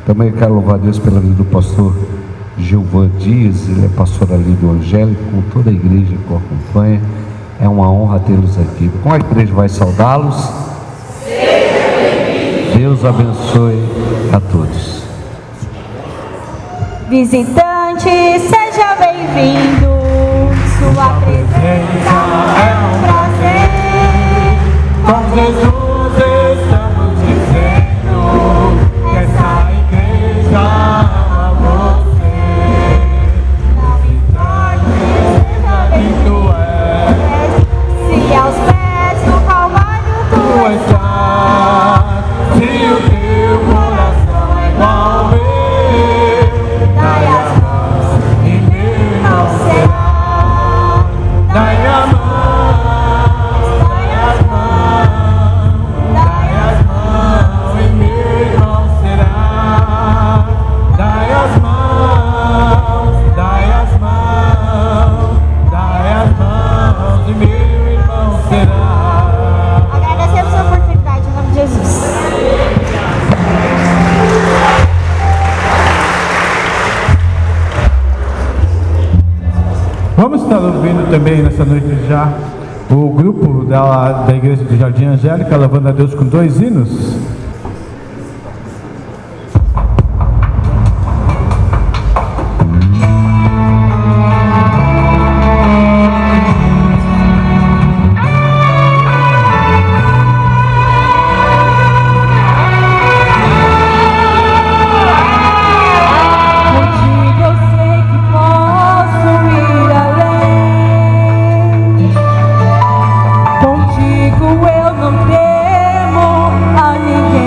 Também quero louvar a Deus pela vida do pastor Gilvan Dias, ele é pastor ali do Angélico, com toda a igreja que o acompanha. É uma honra tê-los aqui. Como a igreja vai saudá-los? Deus abençoe a todos. Visitante, seja bem-vindo. Sua presença é um prazer. Com Jesus estamos dizendo que essa igreja ama você. Não importa seja Lindo é, se aos pés do Calvário tu estás. Se o teu coração é igual ao meu, dai as mãos e meu irmão será. Dai a mão, dai as mãos, dai as mãos e meu irmão será. Dai as mãos, dai as mãos, dai as mãos e meu irmão será. Agradecemos a oportunidade em nome de Jesus. Vamos estar ouvindo também nessa noite já o grupo da Igreja do Jardim Angélica, louvando a Deus com 2 hinos. Contigo eu sei que posso ir além. Contigo eu não temo a ninguém.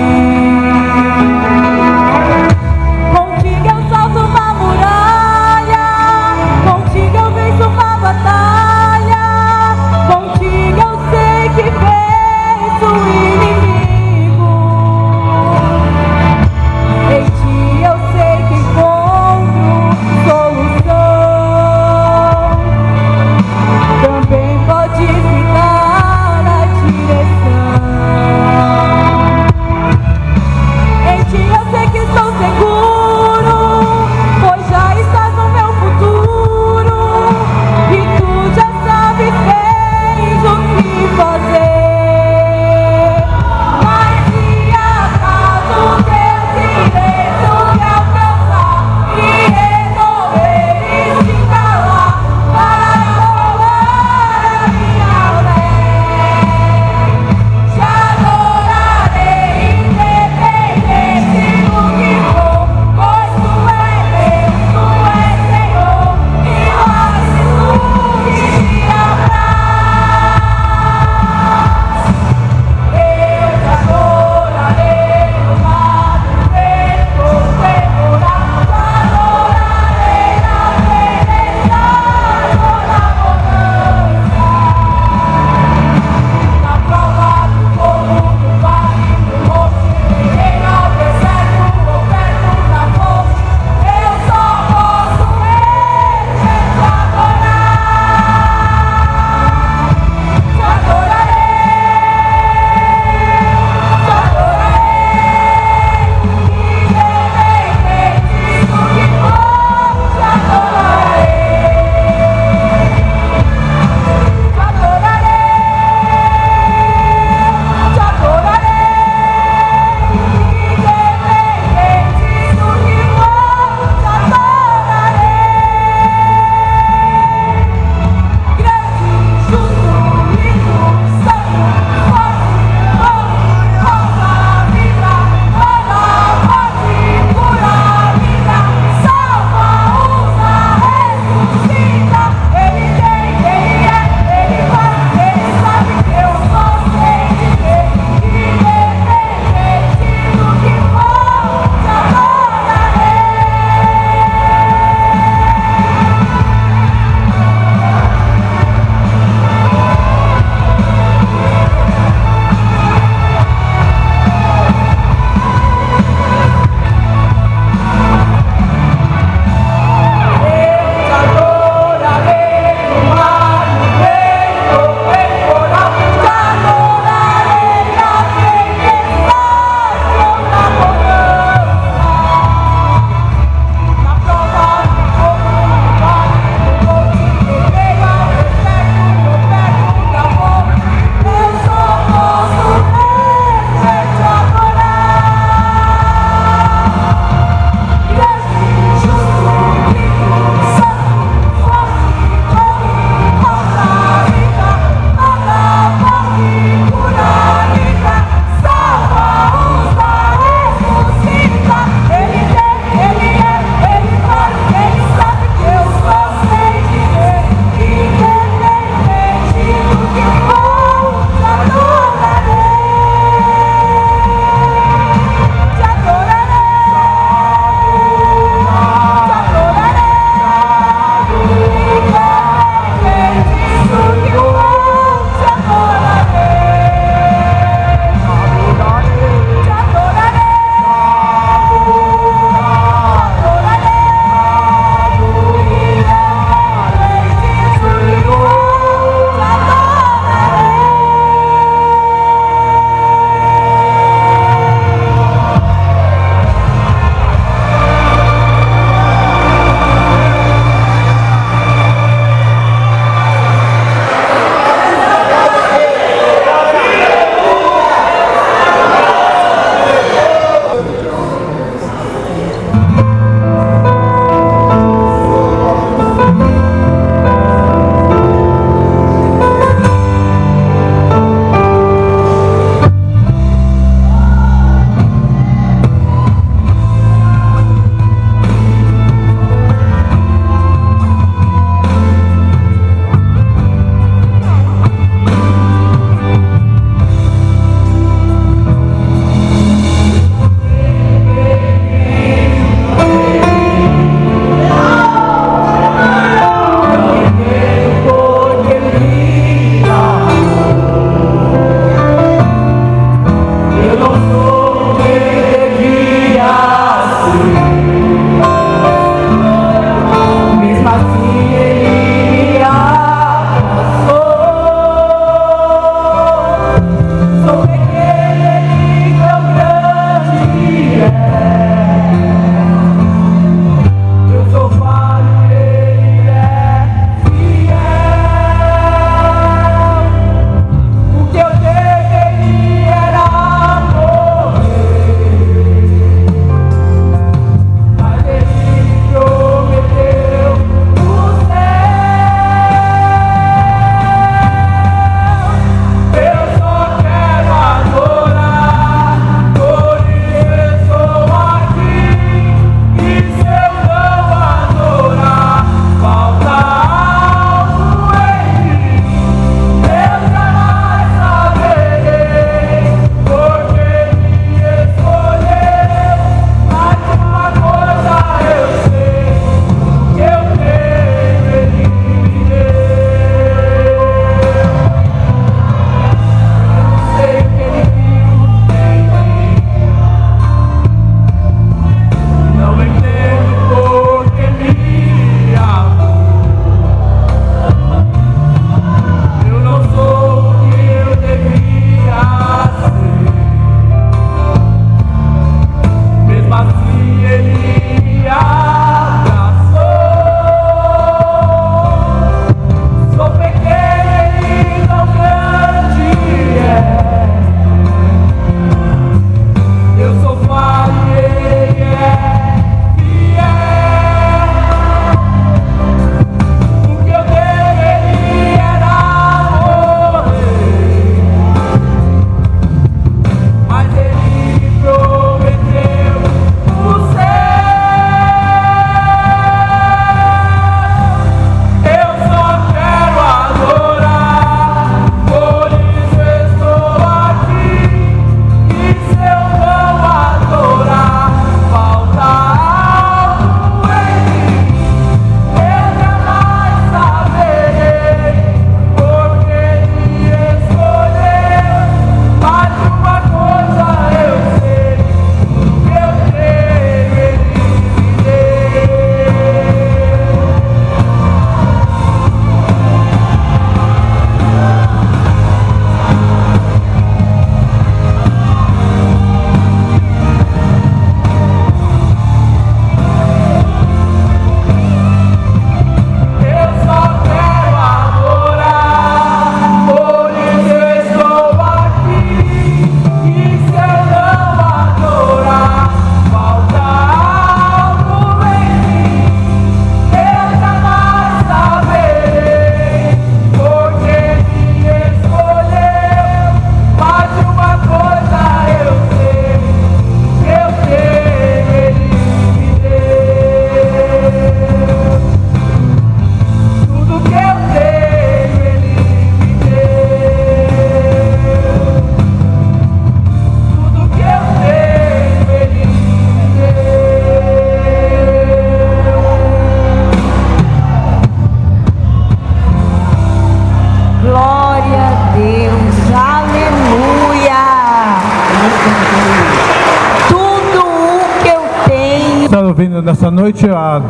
ouvindo nessa noite a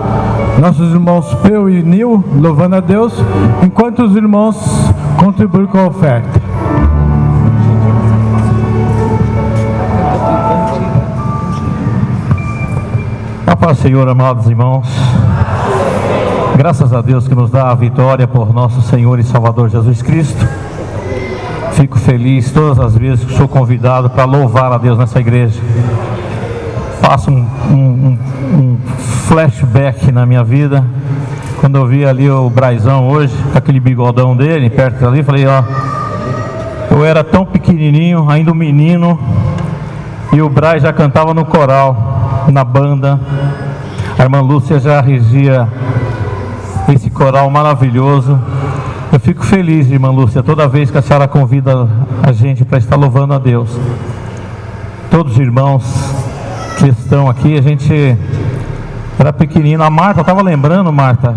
nossos irmãos Peu e Nil louvando a Deus, enquanto os irmãos contribuem com a oferta. A paz do Senhor, amados irmãos. Graças a Deus que nos dá a vitória por nosso Senhor e Salvador Jesus Cristo. Fico feliz todas as vezes que sou convidado para louvar a Deus nessa igreja. Passo um flashback na minha vida. Quando eu vi ali o Braizão hoje, com aquele bigodão dele, perto ali, falei, ó, eu era tão pequenininho, ainda um menino, e o Braz já cantava no coral, na banda. A irmã Lúcia já regia esse coral maravilhoso. Eu fico feliz, irmã Lúcia, toda vez que a senhora convida a gente para estar louvando a Deus. Todos os irmãos que estão aqui, a gente era pequenino. A Marta, estava lembrando, Marta,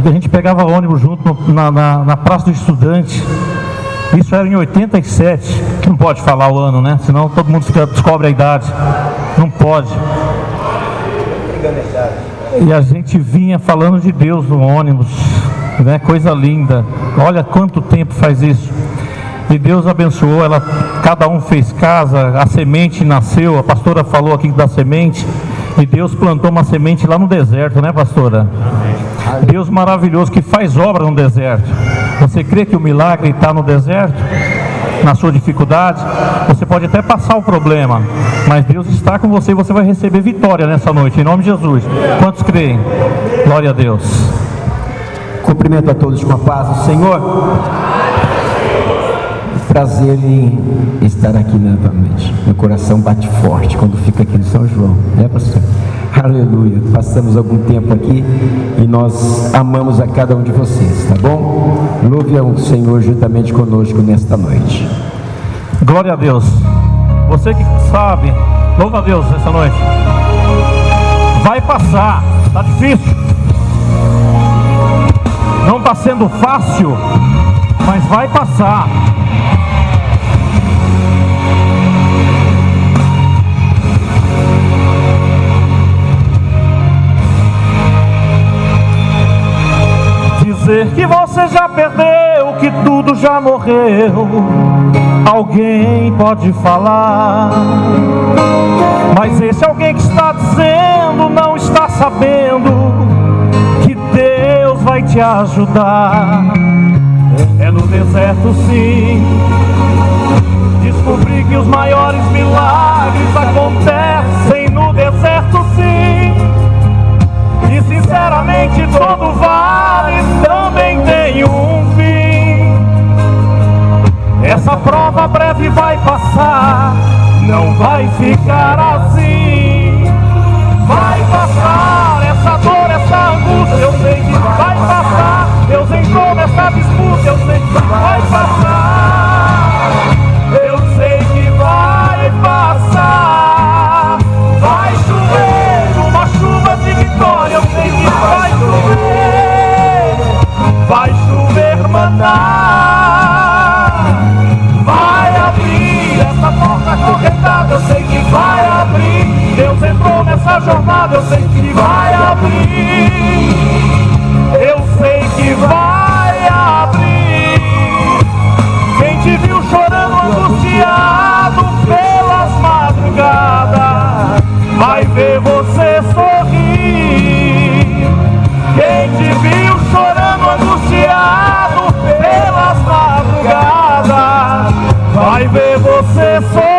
que a gente pegava ônibus junto na Praça do Estudante. Isso era em 87, que não pode falar o ano, né? Senão todo mundo descobre a idade. Não pode. E a gente vinha falando de Deus no ônibus, né? Coisa linda. Olha quanto tempo faz isso. E Deus abençoou, cada um fez casa, a semente nasceu. A pastora falou aqui da semente, e Deus plantou uma semente lá no deserto, né, pastora? Deus maravilhoso que faz obra no deserto. Você crê que o milagre está no deserto? Na sua dificuldade? Você pode até passar o problema, mas Deus está com você e você vai receber vitória nessa noite, em nome de Jesus. Quantos creem? Glória a Deus. Cumprimento a todos com a paz do Senhor. Prazer em estar aqui novamente. Meu coração bate forte quando fica aqui no São João, né, pastor? Aleluia. Passamos algum tempo aqui e nós amamos a cada um de vocês, tá bom? Louve ao Senhor juntamente conosco nesta noite. Glória a Deus. Você que sabe, louva a Deus nessa noite. Vai passar. Tá difícil. Não está sendo fácil, mas vai passar. Dizer que você já perdeu, que tudo já morreu, alguém pode falar, mas esse alguém que está dizendo não está sabendo que Deus vai te ajudar. É no deserto sim, descobri que os maiores milagres acontecem no deserto sim. E sinceramente todo vale também tem um fim. Essa prova breve vai passar, não vai ficar assim. Vai passar essa dor, essa angústia, eu sei que vai passar. Deus entrou nessa disputa, eu sei que vai passar. Eu sei que vai passar. Vai chover uma chuva de vitória, eu sei que vai chover. Vai chover maná. Vai abrir essa porta acorrentada, eu sei que vai abrir. Deus entrou nessa jornada, eu sei que vai abrir. Eu sei que vai abrir. Quem te viu chorando angustiado pelas madrugadas vai ver você sorrir. Quem te viu chorando angustiado pelas madrugadas vai ver você sorrir.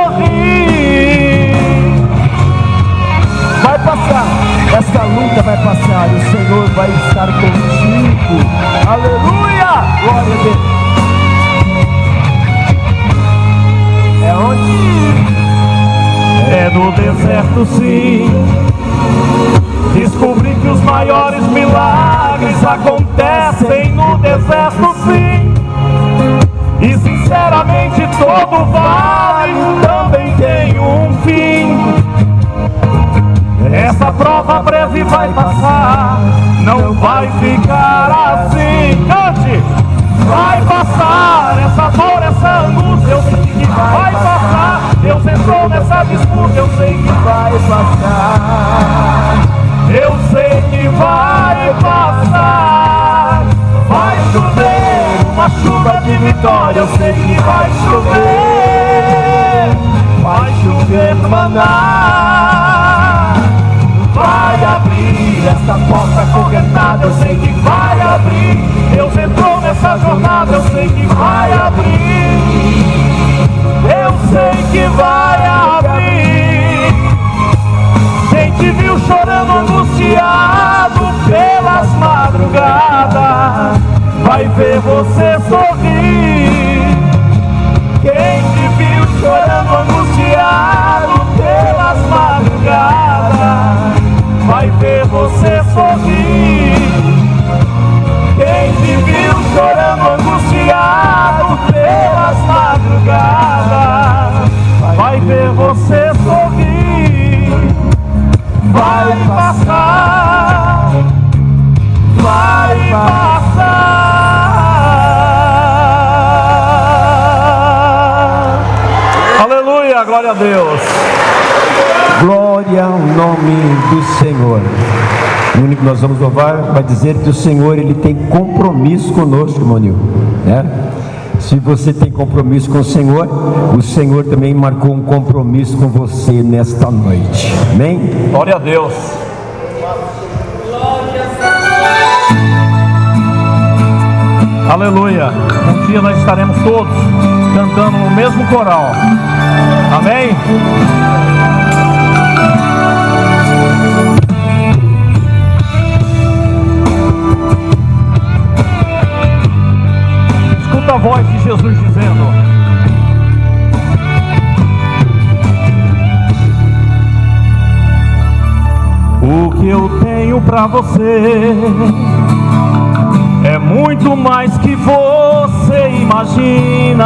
Vai passar, essa luta vai passar e o Senhor vai estar contigo. Aleluia! Glória a Deus. É onde? É no deserto sim. Descobri que os maiores milagres acontecem no deserto sim. E sinceramente todo vale também tem um fim. Essa prova breve vai passar, não vai ficar assim. Cante! Vai passar essa dor, essa angústia, eu sei que vai passar. Deus entrou nessa disputa, eu sei que vai passar. uma chuva de vitória, eu sei que vai chover maná. Vai abrir essa porta correntada, eu sei que vai abrir. Deus entrou nessa jornada, eu sei que vai abrir. Eu sei que vai abrir. Quem te viu chorando angustiado pelas madrugadas, vai ver você sorrir. Quem te viu chorando angustiado pelas madrugadas, vai ver você sorrir. Quem te viu chorando angustiado pelas madrugadas, vai ver você sorrir. Vai passar, vai passar. Aleluia, glória a Deus. Glória ao nome do Senhor. O único que nós vamos louvar vai dizer que o Senhor, Ele tem compromisso conosco, irmão Nil, né? Se você tem compromisso com o Senhor também marcou um compromisso com você nesta noite. Amém? Glória a Deus. Aleluia. Um dia nós estaremos todos cantando no mesmo coral. Amém? Escuta a voz de Jesus dizendo: o que eu tenho pra você é muito mais que você imagina.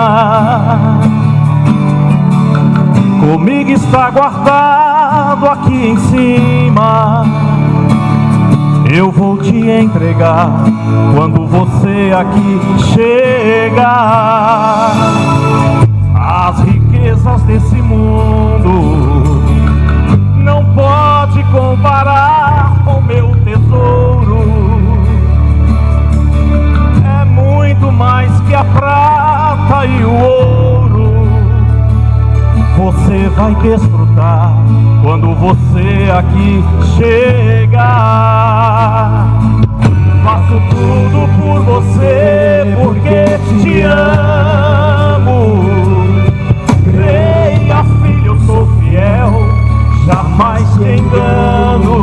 Comigo está guardado aqui em cima. Eu vou te entregar quando você aqui chegar. As riquezas desse mundo não pode comparar com meu tesouro. É muito mais que a prata e o ouro. Você vai desfrutar quando você aqui chegar. Faço tudo por você porque te amo. Creia, filho, eu sou fiel, jamais te engano.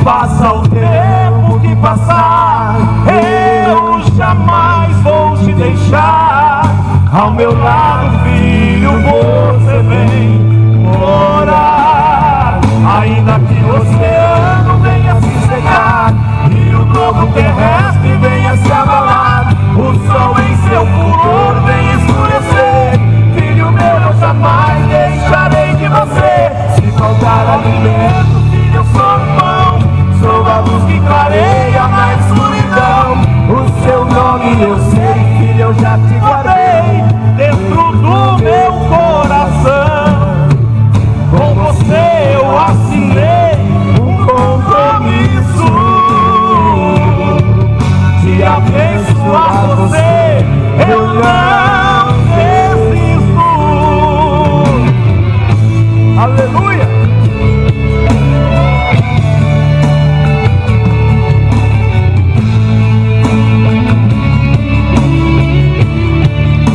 Passa o tempo que passar, eu jamais vou te deixar. Ao meu lado, filho, você vem morar. Ainda que o oceano venha se secar e o globo terrestre venha se abalar, o sol em seu furor venha escurecer, filho meu, eu jamais deixarei de você. Se faltar alimento, filho, eu sou o pão, sou a luz que clareia na escuridão. O seu nome eu sei, filho, eu já te guardei dentro do meu coração. Com você eu assinei um compromisso de abençoar você. Eu não desisto. Aleluia.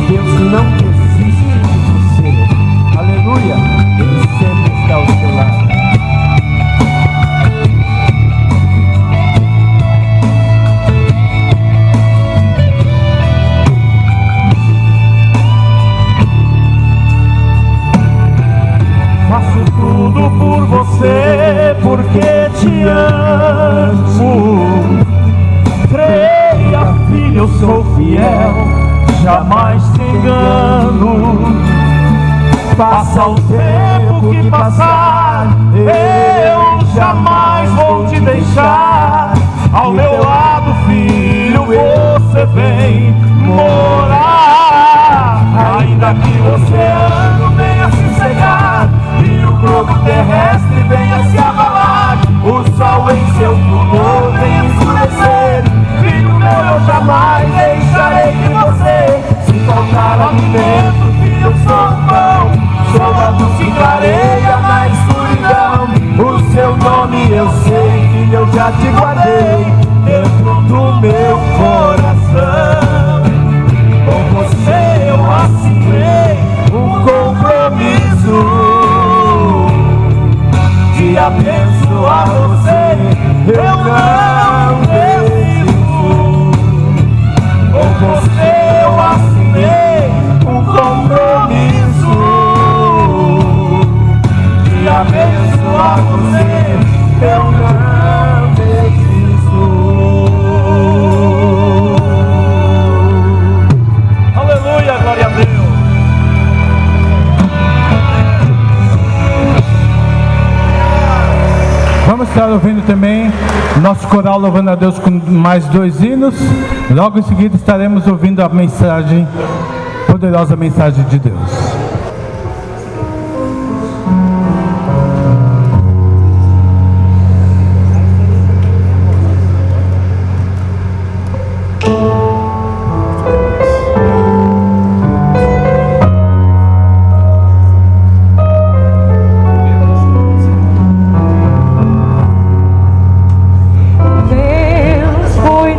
Deus não desiste de você. Aleluia. Ele sempre está ao seu lado. Faço tudo por você porque te amo. Creia, filho, eu sou fiel, jamais te engano. Passa o tempo que passar, eu jamais vou te deixar. Ao meu lado, filho, você vem morar. Ainda que o oceano venha se cegar e o globo terrestre venha se abalar, o sol em seu fulgor venha escurecer, filho meu, eu jamais deixarei já te guardei dentro do meu coração. Com você eu assinei um compromisso de abençoar você, eu não desisto. Com você eu assinei um compromisso de abençoar você, eu não desisto. Aleluia, glória a Deus. Vamos estar ouvindo também nosso coral louvando a Deus com mais 2 hinos. Logo em seguida estaremos ouvindo a mensagem, poderosa mensagem de Deus. Deus foi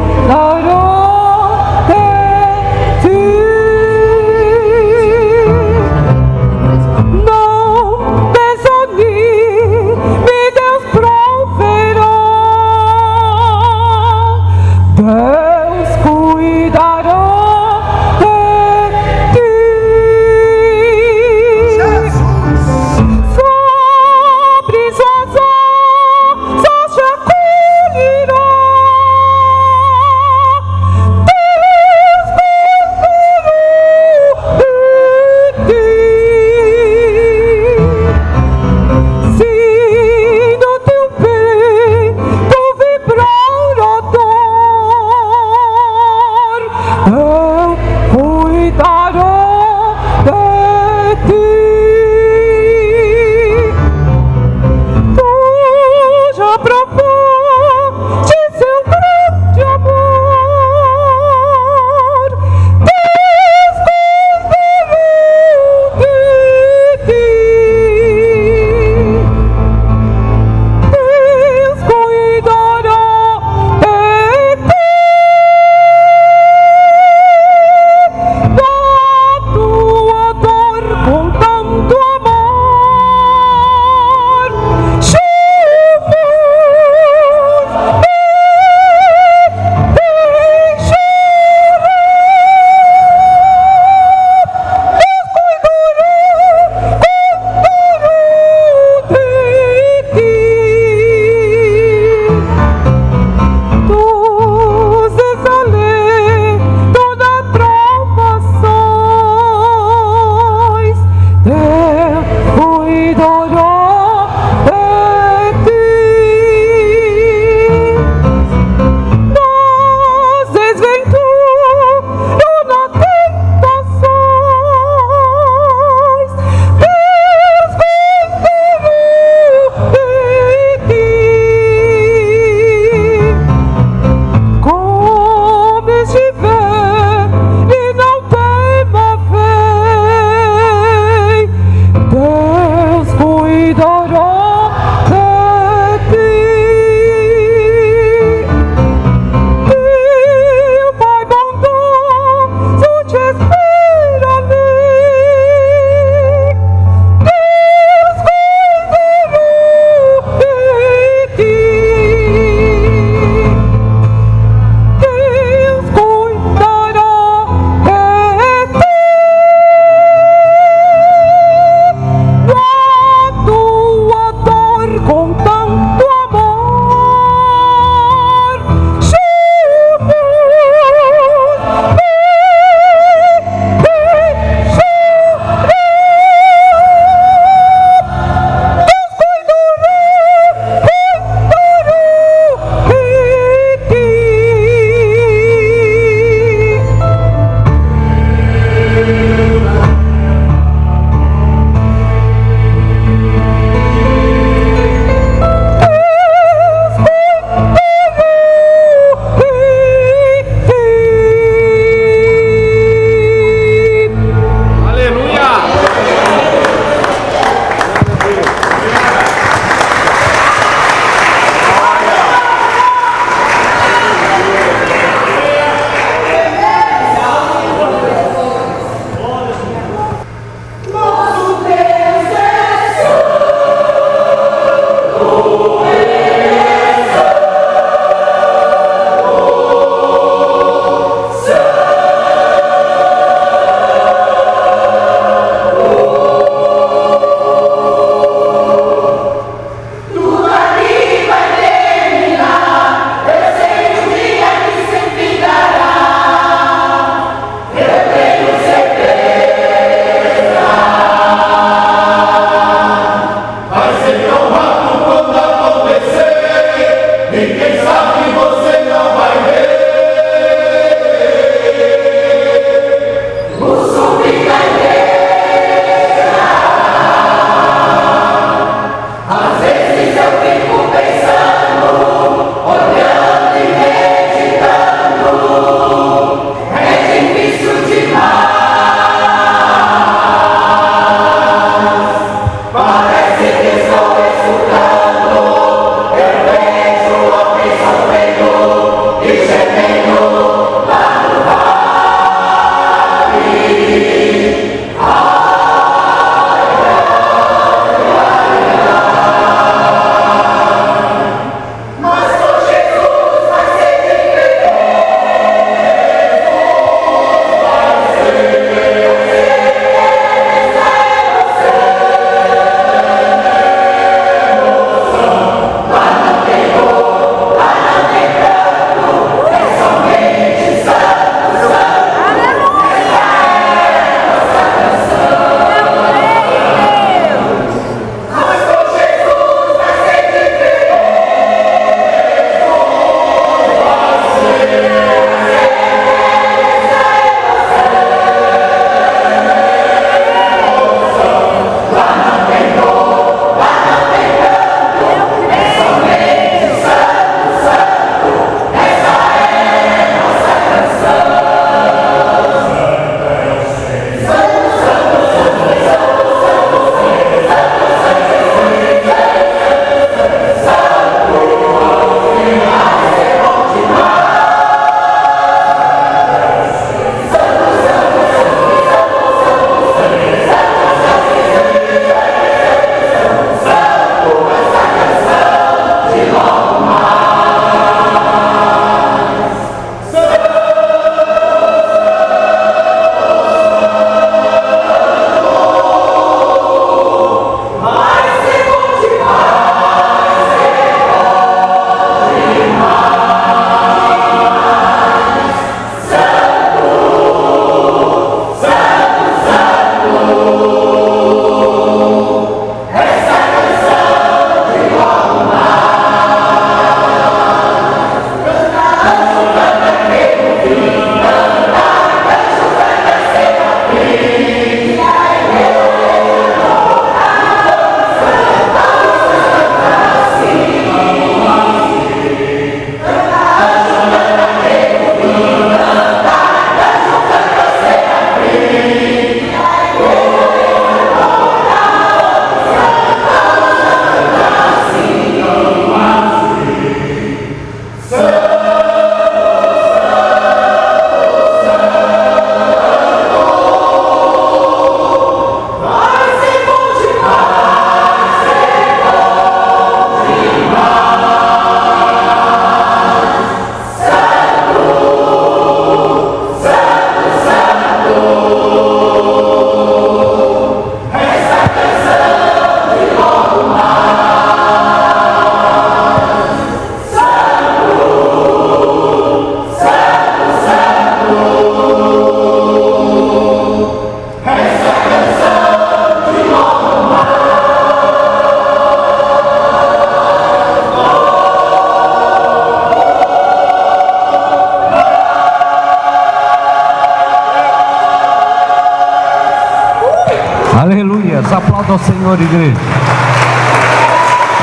Aleluias. Aplauda ao Senhor, igreja.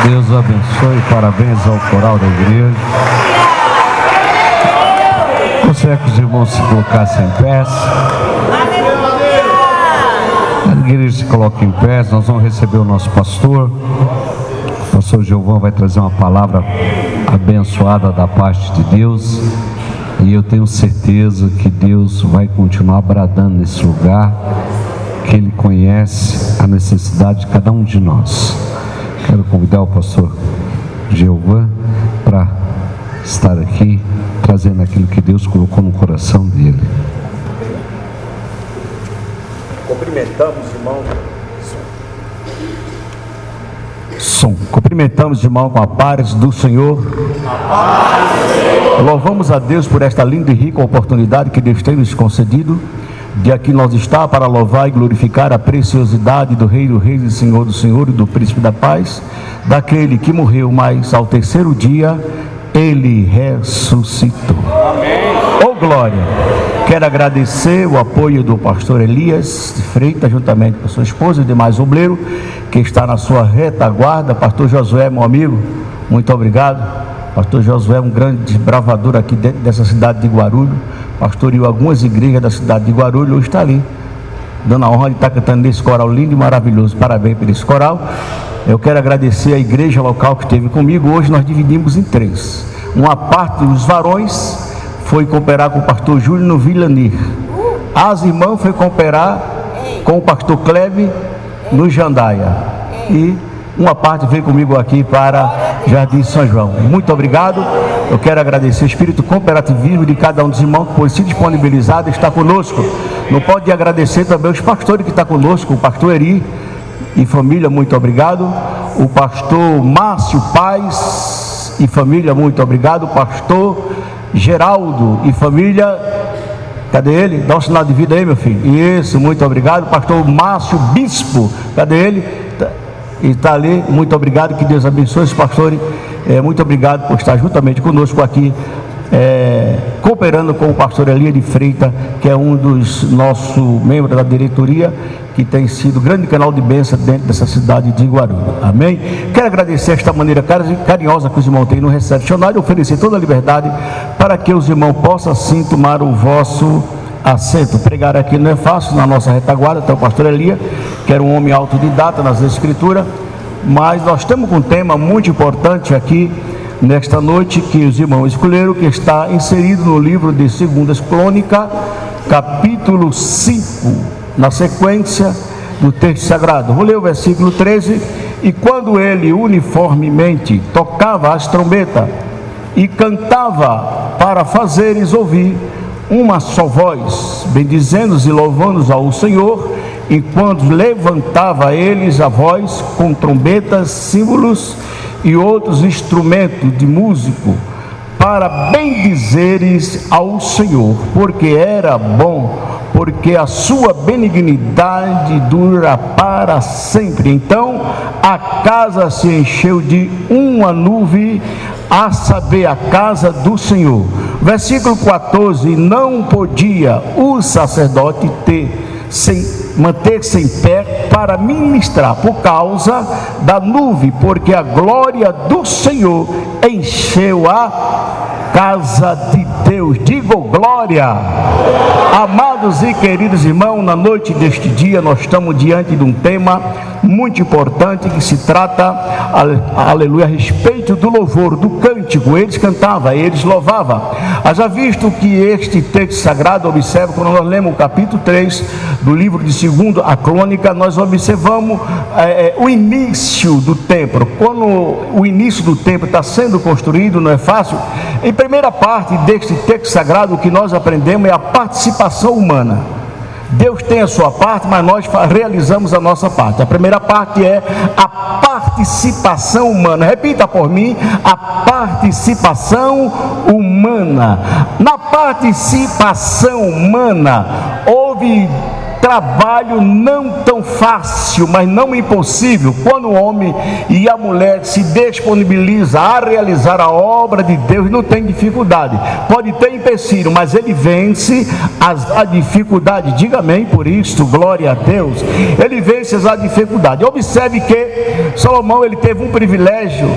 Deus abençoe. Parabéns ao coral da igreja. Gostaria que os irmãos se colocassem em pé. A igreja se coloca em pé. Nós vamos receber o nosso pastor. O pastor Gilvan vai trazer uma palavra abençoada da parte de Deus. E eu tenho certeza que Deus vai continuar bradando nesse lugar, que Ele conhece a necessidade de cada um de nós. Quero convidar o pastor Gilvan para estar aqui, trazendo aquilo que Deus colocou no coração dele. Cumprimentamos, irmão. Cumprimentamos, irmão, com a paz do Senhor. Louvamos a Deus por esta linda e rica oportunidade que Deus tem nos concedido de aqui nós estar para louvar e glorificar a preciosidade do Rei do Reis e Senhor do Senhor e do Príncipe da Paz, daquele que morreu, mas ao terceiro dia Ele ressuscitou. Amém. Oh glória! Quero agradecer o apoio do pastor Elias de Freitas, juntamente com sua esposa e demais obreiro, que está na sua retaguarda. Pastor Josué, meu amigo, muito obrigado. Pastor Josué é um grande desbravador aqui dentro dessa cidade de Guarulhos. Pastoreou algumas igrejas da cidade de Guarulhos, hoje está ali, dando a honra de estar cantando nesse coral lindo e maravilhoso. Parabéns por esse coral. Eu quero agradecer a igreja local que esteve comigo. Hoje nós dividimos em três. Uma parte dos varões foi cooperar com o pastor Júlio no Villanir. As irmãs foi cooperar com o pastor Cleve no Jandaia. E uma parte veio comigo aqui para Jardim São João. Muito obrigado. Eu quero agradecer o espírito cooperativismo de cada um dos irmãos por se disponibilizar e estar conosco. Não pode agradecer também os pastores que estão conosco, o pastor Eri e família, muito obrigado. O pastor Márcio Paz e família, muito obrigado. O pastor Geraldo e família, cadê ele? Dá um sinal de vida aí, meu filho. Isso, muito obrigado. O pastor Márcio Bispo, cadê ele? E está ali, muito obrigado, que Deus abençoe esse pastor. Muito obrigado por estar juntamente conosco aqui, cooperando com o pastor Elias de Freitas, que é um dos nossos membros da diretoria, que tem sido grande canal de bênção dentro dessa cidade de Guarulhos. Amém? Quero agradecer esta maneira carinhosa que os irmãos têm no recepcionário, oferecer toda a liberdade para que os irmãos possam assim tomar o vosso assento. Pregar aqui não é fácil, na nossa retaguarda está o pastor Elias, que era um homem autodidata nas escrituras, mas nós estamos com um tema muito importante aqui nesta noite, que os irmãos escolheram, que está inserido no livro de 2 Crônicas, capítulo 5, na sequência do texto sagrado. Vou ler o versículo 13. E quando ele uniformemente tocava as trombetas e cantava para fazeres ouvir uma só voz, bendizendo-os e louvando-os ao Senhor, enquanto levantava eles a voz com trombetas, símbolos e outros instrumentos de músico, para bendizeres ao Senhor, porque era bom, porque a sua benignidade dura para sempre. Então a casa se encheu de uma nuvem, a saber, a casa do Senhor. Versículo 14: não podia o sacerdote manter-se em pé para ministrar por causa da nuvem, porque a glória do Senhor encheu a casa de Deus. Digo glória. Amados e queridos irmãos, na noite deste dia nós estamos diante de um tema muito importante, que se trata, aleluia, a respeito do louvor, do cântico. Eles cantavam, eles louvavam. Já visto que este texto sagrado, observa, quando nós lemos o capítulo 3 do livro de 2 a Crônica, nós observamos o início do templo. Quando o início do templo está sendo construído, não é fácil. Em primeira parte deste texto sagrado, o que nós aprendemos é a participação humana. Deus tem a sua parte, mas nós realizamos a nossa parte. A primeira parte é a participação humana. Repita por mim: a participação humana. Na participação humana houve trabalho não tão fácil, mas não impossível, quando o homem e a mulher se disponibilizam a realizar a obra de Deus, não tem dificuldade. Pode ter empecilho, mas ele vence a dificuldade. Diga amém por isto, glória a Deus. Ele vence a dificuldade. Observe que Salomão, ele teve um privilégio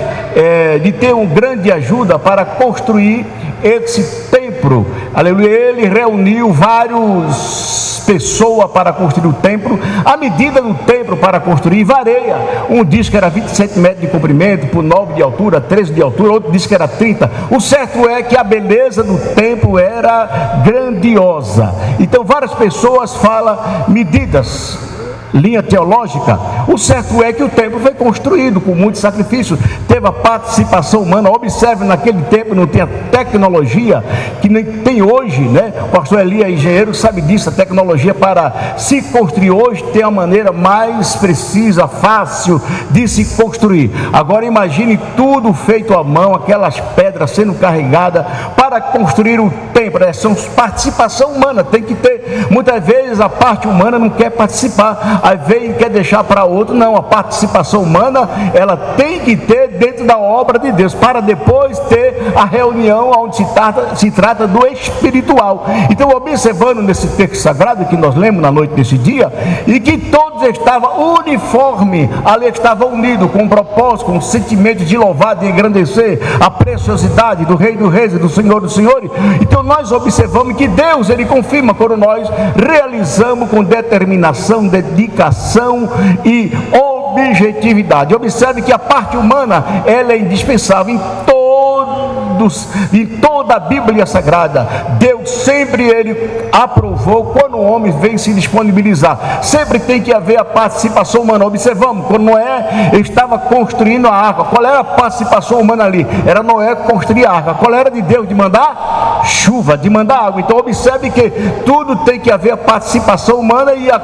de ter uma grande ajuda para construir esse templo. Aleluia. Ele reuniu várias pessoas para construir o templo. A medida do templo para construir varia. Um diz que era 27 metros de comprimento, por 9 de altura, 13 de altura, outro diz que era 30. O certo é que a beleza do templo era grandiosa. Então várias pessoas falam medidas, linha teológica. O certo é que o templo foi construído com muito sacrifício, teve a participação humana. Observe, naquele tempo não tinha tecnologia que nem tem hoje, né? O pastor Eli é engenheiro, sabe disso. A tecnologia para se construir hoje tem a maneira mais precisa, fácil de se construir. Agora imagine tudo feito à mão, aquelas pedras sendo carregadas para construir o templo. São participação humana, tem que ter. Muitas vezes a parte humana não quer participar, aí vem e quer deixar para outro. Não, a participação humana, ela tem que ter dentro da obra de Deus, para depois ter a reunião onde se trata do espiritual. Então, observando nesse texto sagrado que nós lemos na noite desse dia, e que todos estavam uniforme, ali estavam unidos com um propósito, com um sentimento de louvar, de engrandecer a preciosidade do Rei dos Reis e do Senhor dos Senhores. Então nós observamos que Deus, ele confirma quando nós realizamos com determinação, dedicação e objetividade. Observe que a parte humana, ela é indispensável em toda a Bíblia Sagrada. Deus sempre ele aprovou quando o homem vem se disponibilizar. Sempre tem que haver a participação humana. Observamos, quando Noé estava construindo a arca, qual era a participação humana ali? Era Noé construir a arca. Qual era de Deus? De mandar chuva, de mandar água. Então observe que tudo tem que haver a participação humana e a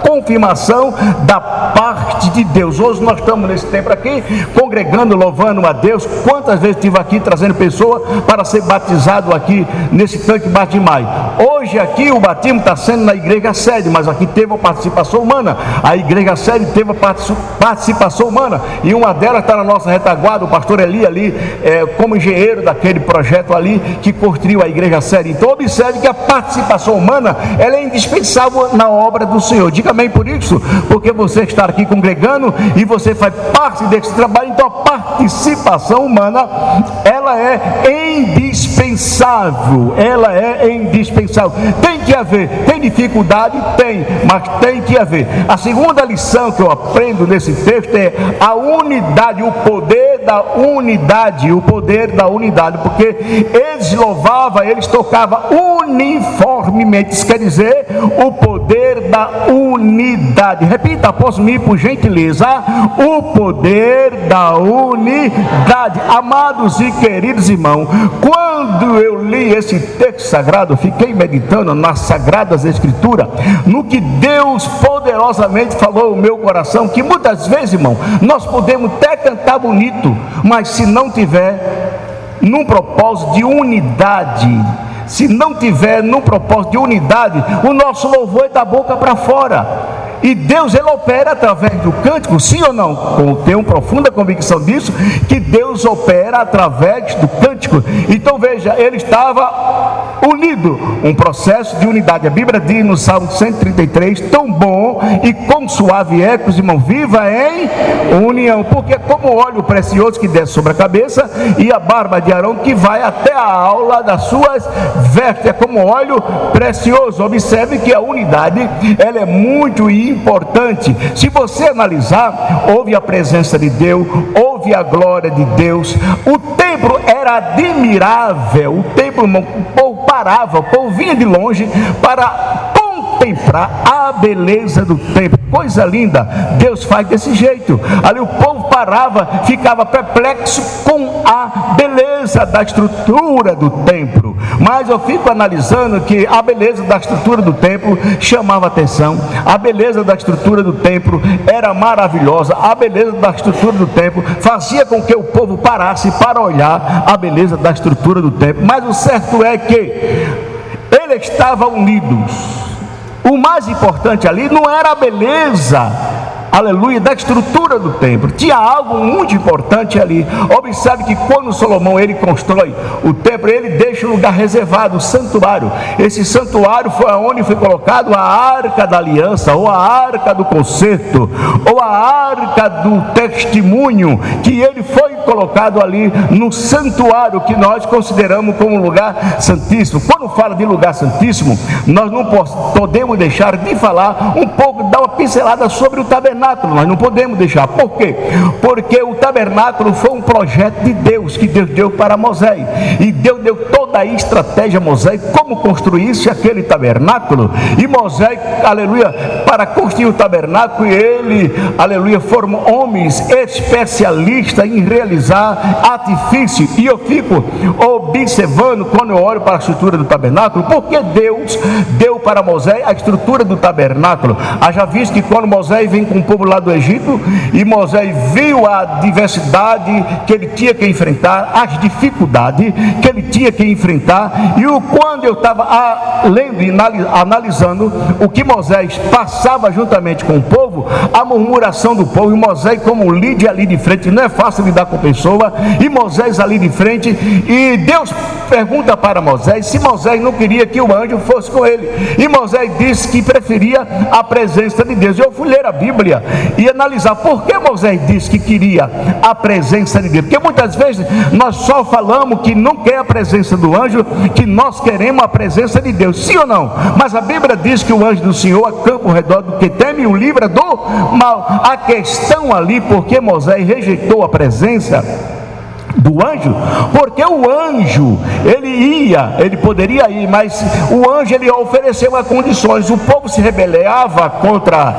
confirmação da parte de Deus. Hoje nós estamos nesse tempo aqui, congregando, louvando a Deus. Quantas vezes estive aqui trazendo pessoas para ser batizado aqui nesse tanque batimai. Hoje aqui o batismo está sendo na igreja sede, mas aqui teve a participação humana. A igreja sede teve a participação humana, e uma delas está na nossa retaguarda, o pastor Eli ali, como engenheiro daquele projeto ali, que construiu a igreja sede. Então observe que a participação humana, ela é indispensável na obra do Senhor. Diga amém por isso, porque você está aqui congregando e você faz parte desse trabalho. Então a participação humana, ela é indispensável. Ela é indispensável. Tem que haver. Tem dificuldade? Tem, mas tem que haver. A segunda lição que eu aprendo nesse texto é a unidade, o poder da unidade. O poder da unidade, porque eles louvavam, eles tocavam uniformemente. Isso quer dizer o poder da unidade. Repita após mim, por gentileza: o poder da unidade. Amados e queridos irmãos, quando eu li esse texto sagrado, fiquei meditando nas Sagradas Escrituras, no que Deus poderosamente falou no meu coração, que muitas vezes, irmão, nós podemos até cantar bonito, mas se não tiver num propósito de unidade, se não tiver num propósito de unidade, o nosso louvor é da boca para fora. E Deus, ele opera através do cântico, sim ou não? Tenho profunda convicção disso, que Deus opera através do cântico. Então veja, ele estava unido, um processo de unidade. A Bíblia diz no Salmo 133, tão bom e quão suave é que os irmãos vivam em união, porque como óleo precioso que desce sobre a cabeça, e a barba de Arão que vai até a aula das suas vestes, é como óleo precioso. Observe que a unidade, ela é muito importante. Se você analisar, houve a presença de Deus, houve a glória de Deus. O templo era admirável. O templo, o povo parava, o povo vinha de longe para contemplar a beleza do templo. Coisa linda, Deus faz desse jeito. Ali o povo parava, ficava perplexo com a beleza da estrutura do templo. Mas eu fico analisando que a beleza da estrutura do templo chamava atenção. A beleza da estrutura do templo era maravilhosa. A beleza da estrutura do templo fazia com que o povo parasse para olhar a beleza da estrutura do templo. Mas o certo é que eles estavam unidos. O mais importante ali não era a beleza, aleluia, da estrutura do templo. Tinha algo muito importante ali. Observe que quando Salomão ele constrói o templo, ele deixa um lugar reservado, o santuário. Esse santuário foi onde foi colocado a arca da aliança, ou a arca do concerto, ou a arca do testemunho, que ele foi colocado ali no santuário, que nós consideramos como um lugar santíssimo. Quando fala de lugar santíssimo, nós não podemos deixar de falar um pouco, dar uma pincelada sobre o tabernáculo. Nós não podemos deixar. Por quê? Porque o tabernáculo foi um projeto de Deus, que Deus deu para Moisés, e Deus deu toda a estratégia a Moisés, como construísse aquele tabernáculo. E Moisés, aleluia, para construir o tabernáculo, ele, aleluia, formou homens especialistas em realizar artifício. E eu fico observando, quando eu olho para a estrutura do tabernáculo, porque Deus deu para Moisés a estrutura do tabernáculo. Haja visto que quando Moisés vem com o povo lá do Egito, e Moisés viu a diversidade que ele tinha que enfrentar, as dificuldades que ele tinha que enfrentar, e quando eu estava lendo e analisando o que Moisés passava juntamente com o povo, a murmuração do povo, e Moisés como líder ali de frente, não é fácil lidar com pessoa, e Moisés ali de frente, e Deus pergunta para Moisés se Moisés não queria que o anjo fosse com ele, e Moisés disse que preferia a presença de Deus. Eu fui ler a Bíblia e analisar por que Moisés disse que queria a presença de Deus, porque muitas vezes nós só falamos que não quer a presença do anjo, que nós queremos a presença de Deus, sim ou não? Mas a Bíblia diz que o anjo do Senhor acampa ao redor do que teme e o livra do mal. A questão ali, porque Moisés rejeitou a presença do anjo, porque o anjo ele poderia ir, mas o anjo ele ofereceu as condições. O povo se rebelava contra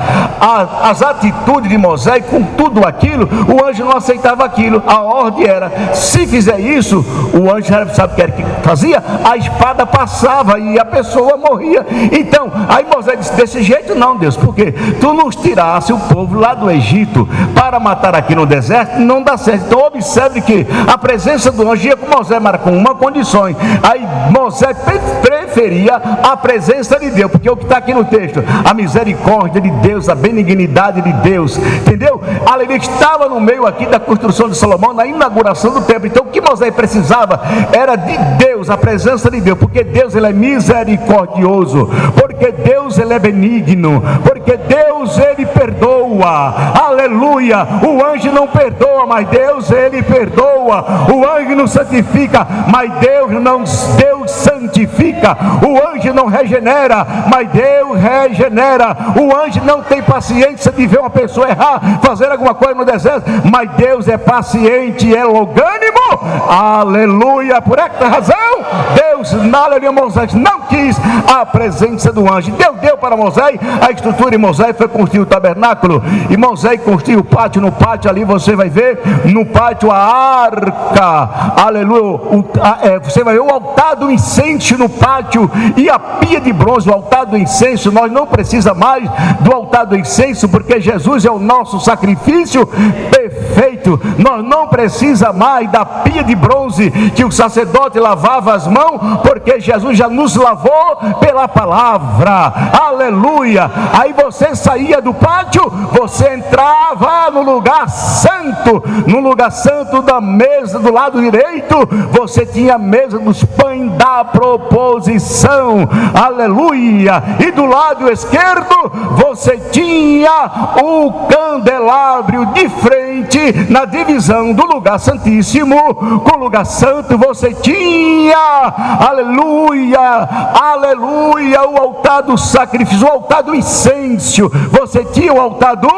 as atitudes de Moisés, com tudo aquilo, o anjo não aceitava aquilo. A ordem era, se fizer isso, o anjo sabe o que era que fazia? A espada passava e a pessoa morria. Então, aí Moisés disse, desse jeito não, Deus, porque tu nos tirasse o povo lá do Egito para matar aqui no deserto, não dá certo. Então observe que a presença do anjo ia com Moisés, mas com uma condição. Aí Moisés preferia a presença de Deus, porque o que está aqui no texto, a misericórdia de Deus, a benignidade de Deus, entendeu? Aleluia, estava no meio aqui da construção de Salomão, na inauguração do templo. Então o que Moisés precisava era de Deus, a presença de Deus, porque Deus ele é misericordioso, porque Deus ele é benigno, porque Deus ele perdoa, aleluia. O anjo não perdoa, mas Deus ele perdoa. O anjo não santifica, mas Deus santifica. O anjo não regenera, mas Deus regenera. O anjo não tem paciência de ver uma pessoa errar, fazer alguma coisa no deserto, mas Deus é paciente, é longânimo, aleluia. Por esta razão Deus, aleluia, Moisés não quis a presença do anjo. Deus deu para Moisés a estrutura, e Moisés foi construir o tabernáculo, e Moisés construiu o pátio. No pátio ali você vai ver, no pátio a arca, aleluia, você vai ver o altar do incenso no pátio, e a pia de bronze, o altar do incenso. Nós não precisamos mais do altar do incenso, porque Jesus é o nosso sacrifício perfeito. Nós não precisamos mais da pia de bronze que o sacerdote lavava as mãos, porque Jesus já nos lavou pela palavra, aleluia. Aí você saía do pátio, você entrava no lugar santo. No lugar santo da mesa do lado direito, você tinha a mesa dos pães da proposição, aleluia. E do lado esquerdo você tinha o candelabro. De frente, na divisão do lugar santíssimo com o lugar santo, você tinha, aleluia, aleluia, o altar do sacrifício, o altar do incenso. Você tinha o altar do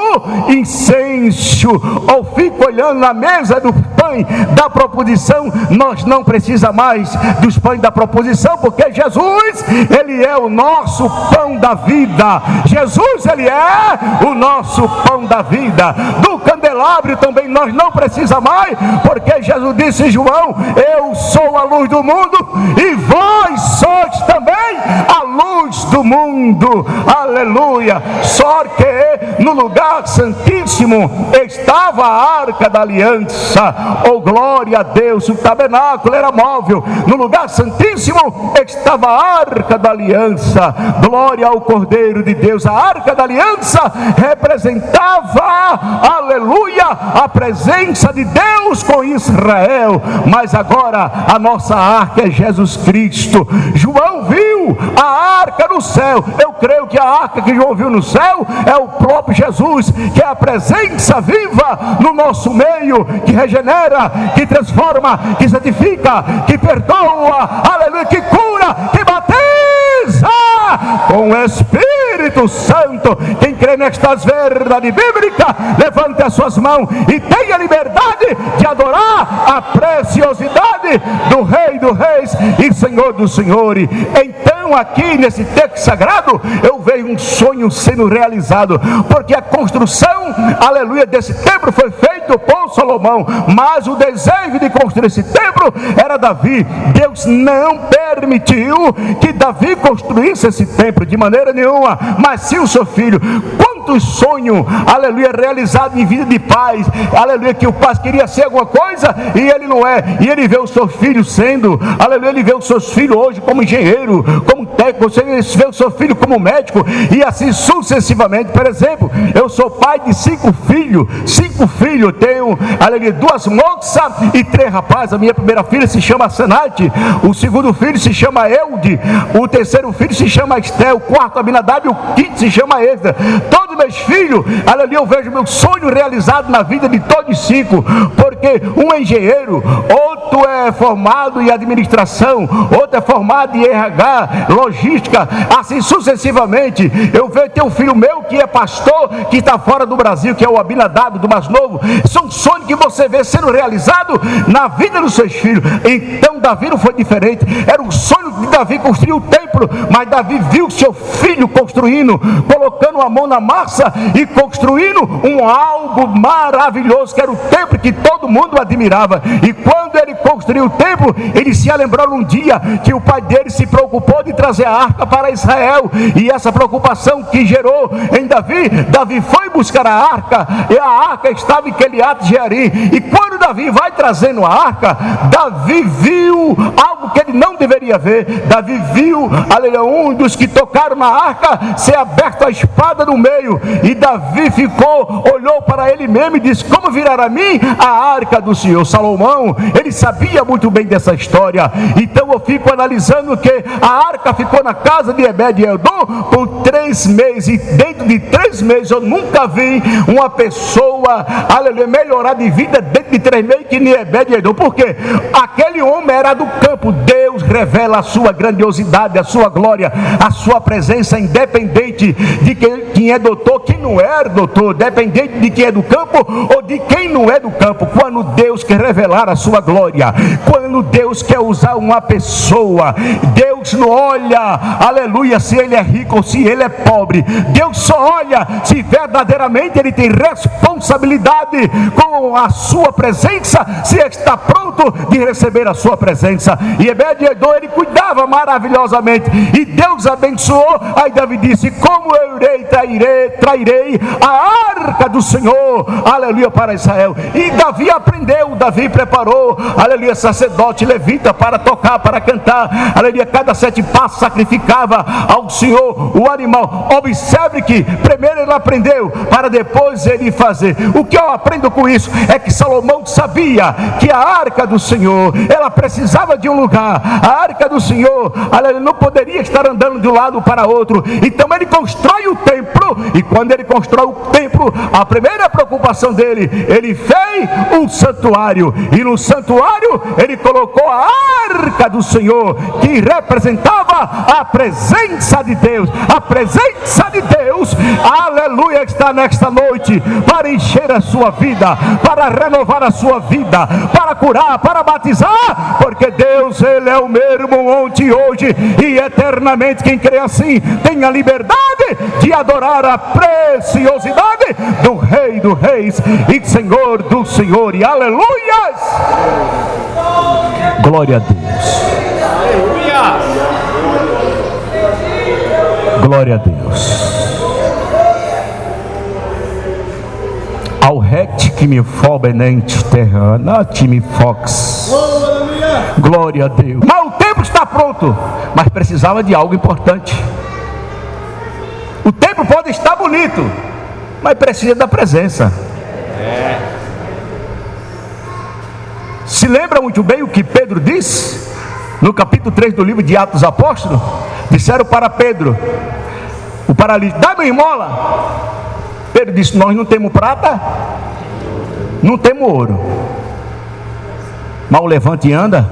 incenso. Ou fico olhando na mesa do pão da proposição. Nós não precisamos mais dos pães da proposição, porque Jesus, ele é o nosso pão da vida. Jesus, ele é o nosso pão da vida. Do candelabro também nós não precisa mais, porque Jesus disse em João: eu sou a luz do mundo e vós sois também a luz do mundo. Aleluia. Só que no lugar santíssimo estava a arca da aliança. Oh, glória a Deus. O tabernáculo era móvel. No lugar santíssimo estava a arca da aliança. Glória ao Cordeiro de Deus. A arca da aliança representava, aleluia, a presença de Deus com Israel. Mas agora a nossa arca é Jesus Cristo. João viu a arca no céu. Eu creio que a arca que João viu no céu é o próprio Jesus, que é a presença viva no nosso meio, que regenera, que transforma, que santifica, que perdoa, aleluia, que cura, que batiza com o Espírito Santo. Quem crê nestas verdades bíblicas, levante as suas mãos e tenha liberdade de adorar a preciosidade do Rei dos Reis e Senhor dos Senhores. Então, aqui nesse texto sagrado, eu vejo um sonho sendo realizado, porque a construção, aleluia, desse templo foi feito por Salomão, mas o desejo de construir esse templo era Davi. Deus não permitiu que Davi construísse esse templo de maneira nenhuma, mas sim o seu filho. Quantos sonhos, aleluia, realizados em vida de pais, aleluia, que o pai queria ser alguma coisa e ele não é, e ele vê os seus filhos sendo, aleluia, ele vê os seus filhos hoje como engenheiro, como técnico, você vê o seu filho como médico, e assim sucessivamente. Por exemplo, eu sou pai de 5 filhos, eu tenho, aleluia, 2 moças e 3 rapazes. A minha primeira filha se chama Senate, o segundo filho se chama Eude, o terceiro filho se chama Estel, o quarto Abinadab e o quinto se chama Esdra. Todos meus filhos, aleluia, eu vejo meu sonho realizado na vida de todos 5, porque um é engenheiro, outro é formado em administração, outro é formado em RH, logística, assim sucessivamente. Eu vejo, tem um filho meu que é pastor, que está fora do Brasil, que é o Abinadab, do mais novo. São sonhos que você vê sendo realizado na vida dos seus filhos. Então Davi não foi diferente. Era um sonho de Davi construir o templo, mas Davi viu seu filho construindo, colocando a mão na massa e construindo algo maravilhoso, que era o templo que todo mundo admirava. E quando ele construiu o templo, ele se lembrou um dia que o pai dele se preocupou de trazer a arca para Israel, e essa preocupação que gerou em Davi foi buscar a arca, e a arca estava em Kiriat Jearim. E quando Davi vai trazendo a arca, Davi viu algo que ele não deveria ver. Davi viu, aleluia, um dos que tocaram na arca ser aberto a espada no meio, e Davi olhou para ele mesmo e disse: como virá a mim a arca do Senhor? Salomão, ele sabia muito bem dessa história. Então eu fico analisando que a arca ficou na casa de Obed-Edom por 3 meses, e dentro de 3 meses eu nunca vi uma pessoa, aleluia, melhorar de vida dentro de 3 meses que nem Obed-Edom. Por quê? Aquele homem era do campo. Deus revela a sua grandiosidade, a sua glória, a sua presença, independente de quem é doutor, quem não é doutor, dependente de quem é do campo ou de quem não é do campo. Quando Deus quer revelar a sua glória, quando Deus quer usar uma pessoa, Deus não olha, aleluia, se ele é rico ou se ele é pobre. Deus só olha se verdadeiramente ele tem responsabilidade com a sua presença, se está pronto de receber a sua presença. E Obed-Edom, ele cuidava maravilhosamente, e Deus abençoou. Aí Davi disse: como eu trairei a arca do Senhor, aleluia, para Israel. E Davi aprendeu, Davi preparou, aleluia, sacerdote levita para tocar, para cantar, aleluia. Cada 7 passos sacrificava ao Senhor o animal. Observe que primeiro ele aprendeu, para depois ele fazer. O que eu aprendo com isso é que Salomão sabia que a arca do Senhor, ela precisava de um lugar. A arca do Senhor, aleluia, não poderia estar andando de um lado para outro. Então ele constrói o templo, e quando ele constrói o templo, a primeira preocupação dele, ele fez um santuário, e no santuário ele colocou a arca do Senhor, que representava a presença de Deus. A presença de Deus, aleluia, está nesta noite para encher a sua vida, para renovar a sua vida, para curar, para batizar, porque Deus, Ele é o mesmo ontem, hoje e eternamente. Quem crê assim tem a liberdade de adorar a preciosidade do Rei dos Reis e Senhor do Senhor. E aleluias! Glória a Deus. Glória a Deus. Ao rect que me fobenente terrana, time fox. Glória a Deus. Mas o templo está pronto, mas precisava de algo importante. O templo pode estar bonito, mas precisa da presença. Se lembra muito bem o que Pedro disse no capítulo 3 do livro de Atos dos Apóstolos? Disseram para Pedro, o paralítico: dá-me esmola. Pedro disse: nós não temos prata, não temos ouro, mas o levante e anda.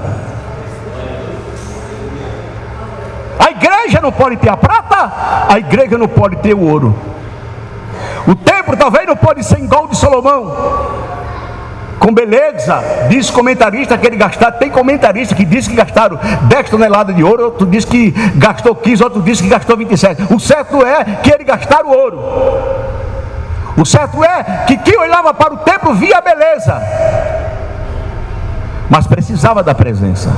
A igreja não pode ter a prata, a igreja não pode ter o ouro. O templo talvez não pode ser igual de Salomão, com beleza. Diz comentarista que ele gastaram. Tem comentarista que diz que gastaram 10 toneladas de ouro, outro diz que gastou 15, outro diz que gastou 27. O certo é que ele gastaram ouro. O certo é que quem olhava para o templo via a beleza, mas precisava da presença,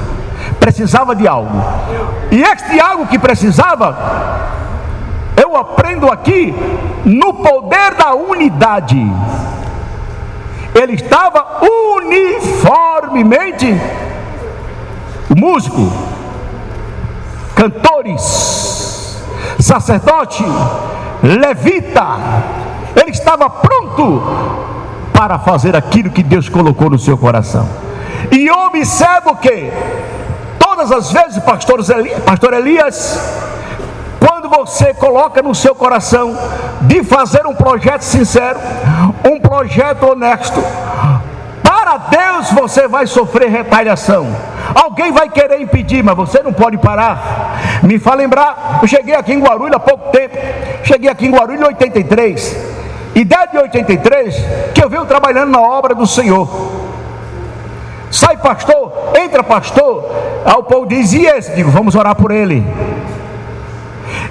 precisava de algo. E este algo que precisava, eu aprendo aqui no poder da unidade. Ele estava uniformemente, músico, cantores, sacerdote, levita, ele estava pronto para fazer aquilo que Deus colocou no seu coração. E observa o que? Todas as vezes, pastor Elias, quando você coloca no seu coração de fazer um projeto sincero, um projeto honesto, para Deus você vai sofrer retaliação. Alguém vai querer impedir, mas você não pode parar. Me faz lembrar, eu cheguei aqui em Guarulhos há pouco tempo. Cheguei aqui em Guarulhos em 83. E desde 83 que eu venho trabalhando na obra do Senhor. Sai pastor, entra pastor. Aí o povo diz: e esse? Digo: vamos orar por ele.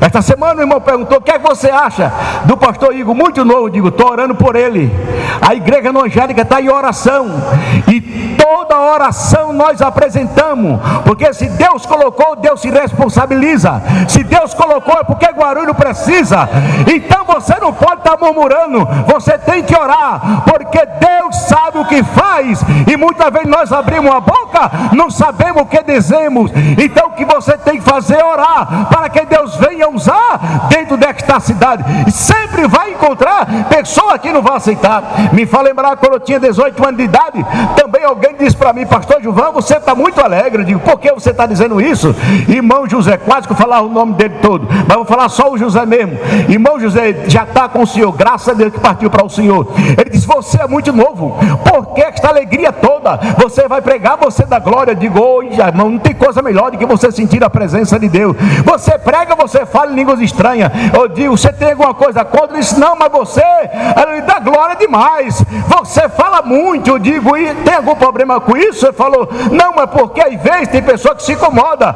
Esta semana o irmão perguntou: o que é que você acha do pastor Igor? Muito novo. Digo: estou orando por ele. A igreja evangélica está em oração, e toda oração nós apresentamos, porque se Deus colocou, Deus se responsabiliza. Se Deus colocou, é porque Guarulhos precisa. Então você não pode estar murmurando, você tem que orar, porque Deus sabe o que faz, e muitas vezes nós abrimos a boca, não sabemos o que dizemos. Então o que você tem que fazer é orar, para que Deus venha usar dentro desta cidade. E sempre vai encontrar pessoa que não vai aceitar. Me faz lembrar quando eu tinha 18 anos de idade, também alguém disse para mim: pastor Gilvan, você está muito alegre. Eu digo: por que você está dizendo isso? Irmão José, quase que eu falava o nome dele todo, mas vou falar só o José mesmo. Irmão José já está com o Senhor, graças a Deus que partiu para o Senhor. Ele disse: você é muito novo, por que esta alegria toda? Você vai pregar, você dá glória. Eu digo: oi, irmão, não tem coisa melhor do que você sentir a presença de Deus. Você prega, você fala em línguas estranhas. Eu digo: você tem alguma coisa contra? Ele disse: não, mas você dá glória demais, você fala muito. Eu digo: e tem algum problema com isso? Ele falou: não, mas porque às vezes tem pessoa que se incomoda.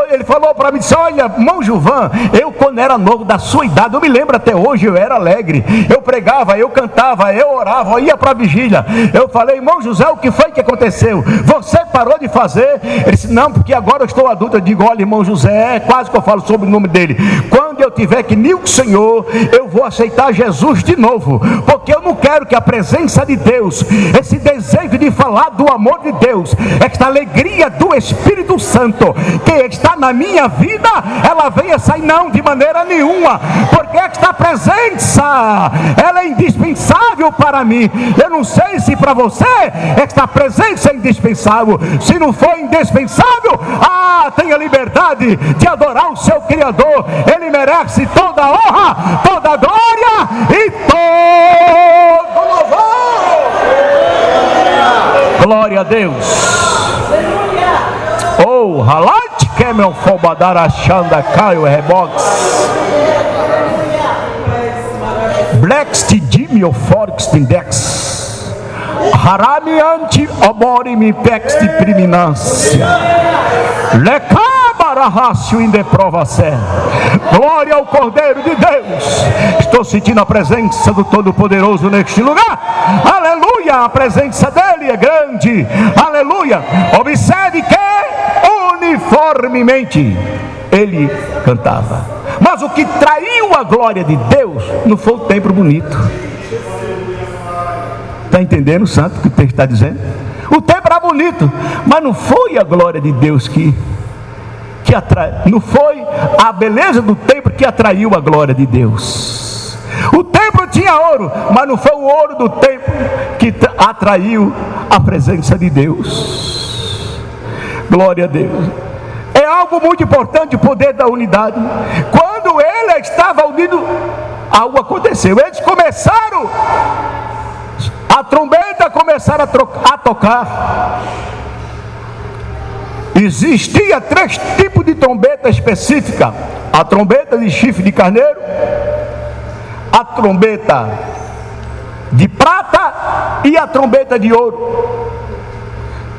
Ele falou para mim, disse: olha, irmão Gilvan, eu quando era novo, da sua idade, eu me lembro até hoje, eu era alegre, eu pregava, eu cantava, eu orava, eu ia para a vigília. Eu falei: irmão José, o que foi que aconteceu? Você parou de fazer? Ele disse: não, porque agora eu estou adulto. Eu digo: olha, irmão José, quase que eu falo sobre o nome dele, quando eu tiver que nem o Senhor, eu vou aceitar Jesus de novo, porque eu não quero que a presença de Deus, esse desejo de falar do amor de Deus, esta alegria do Espírito Santo que está na minha vida, ela venha sair, não, de maneira nenhuma, porque esta presença, ela é indispensável para mim. Eu não sei se para você esta presença é indispensável. Se não for indispensável, tenha liberdade de adorar o seu Criador. Ele merece toda a honra, toda a glória e todo louvor. Glória a Deus. Oh, Oh, Halat Kemel Fobadara Shanda Caio Rebox. Blext Dimio Forx Index. Harami anti oborimi pext priminância. Lecabarahásio in deprovação. Glória ao Cordeiro de Deus. Estou sentindo a presença do Todo-Poderoso neste lugar. Aleluia, a presença dele é grande. Aleluia. Observe que uniformemente ele cantava. Mas o que traiu a glória de Deus não foi o templo bonito. Está entendendo, santo, o que o texto está dizendo? O templo era bonito, mas não foi a glória de Deus que atraiu. Não foi a beleza do templo que atraiu a glória de Deus. O templo tinha ouro, mas não foi o ouro do templo que atraiu a presença de Deus. Glória a Deus. É algo muito importante o poder da unidade. Quando ele estava unido, algo aconteceu. Eles começaram, a trombeta começaram a tocar. Existia 3 tipos de trombeta específica: a trombeta de chifre de carneiro, a trombeta de prata e a trombeta de ouro.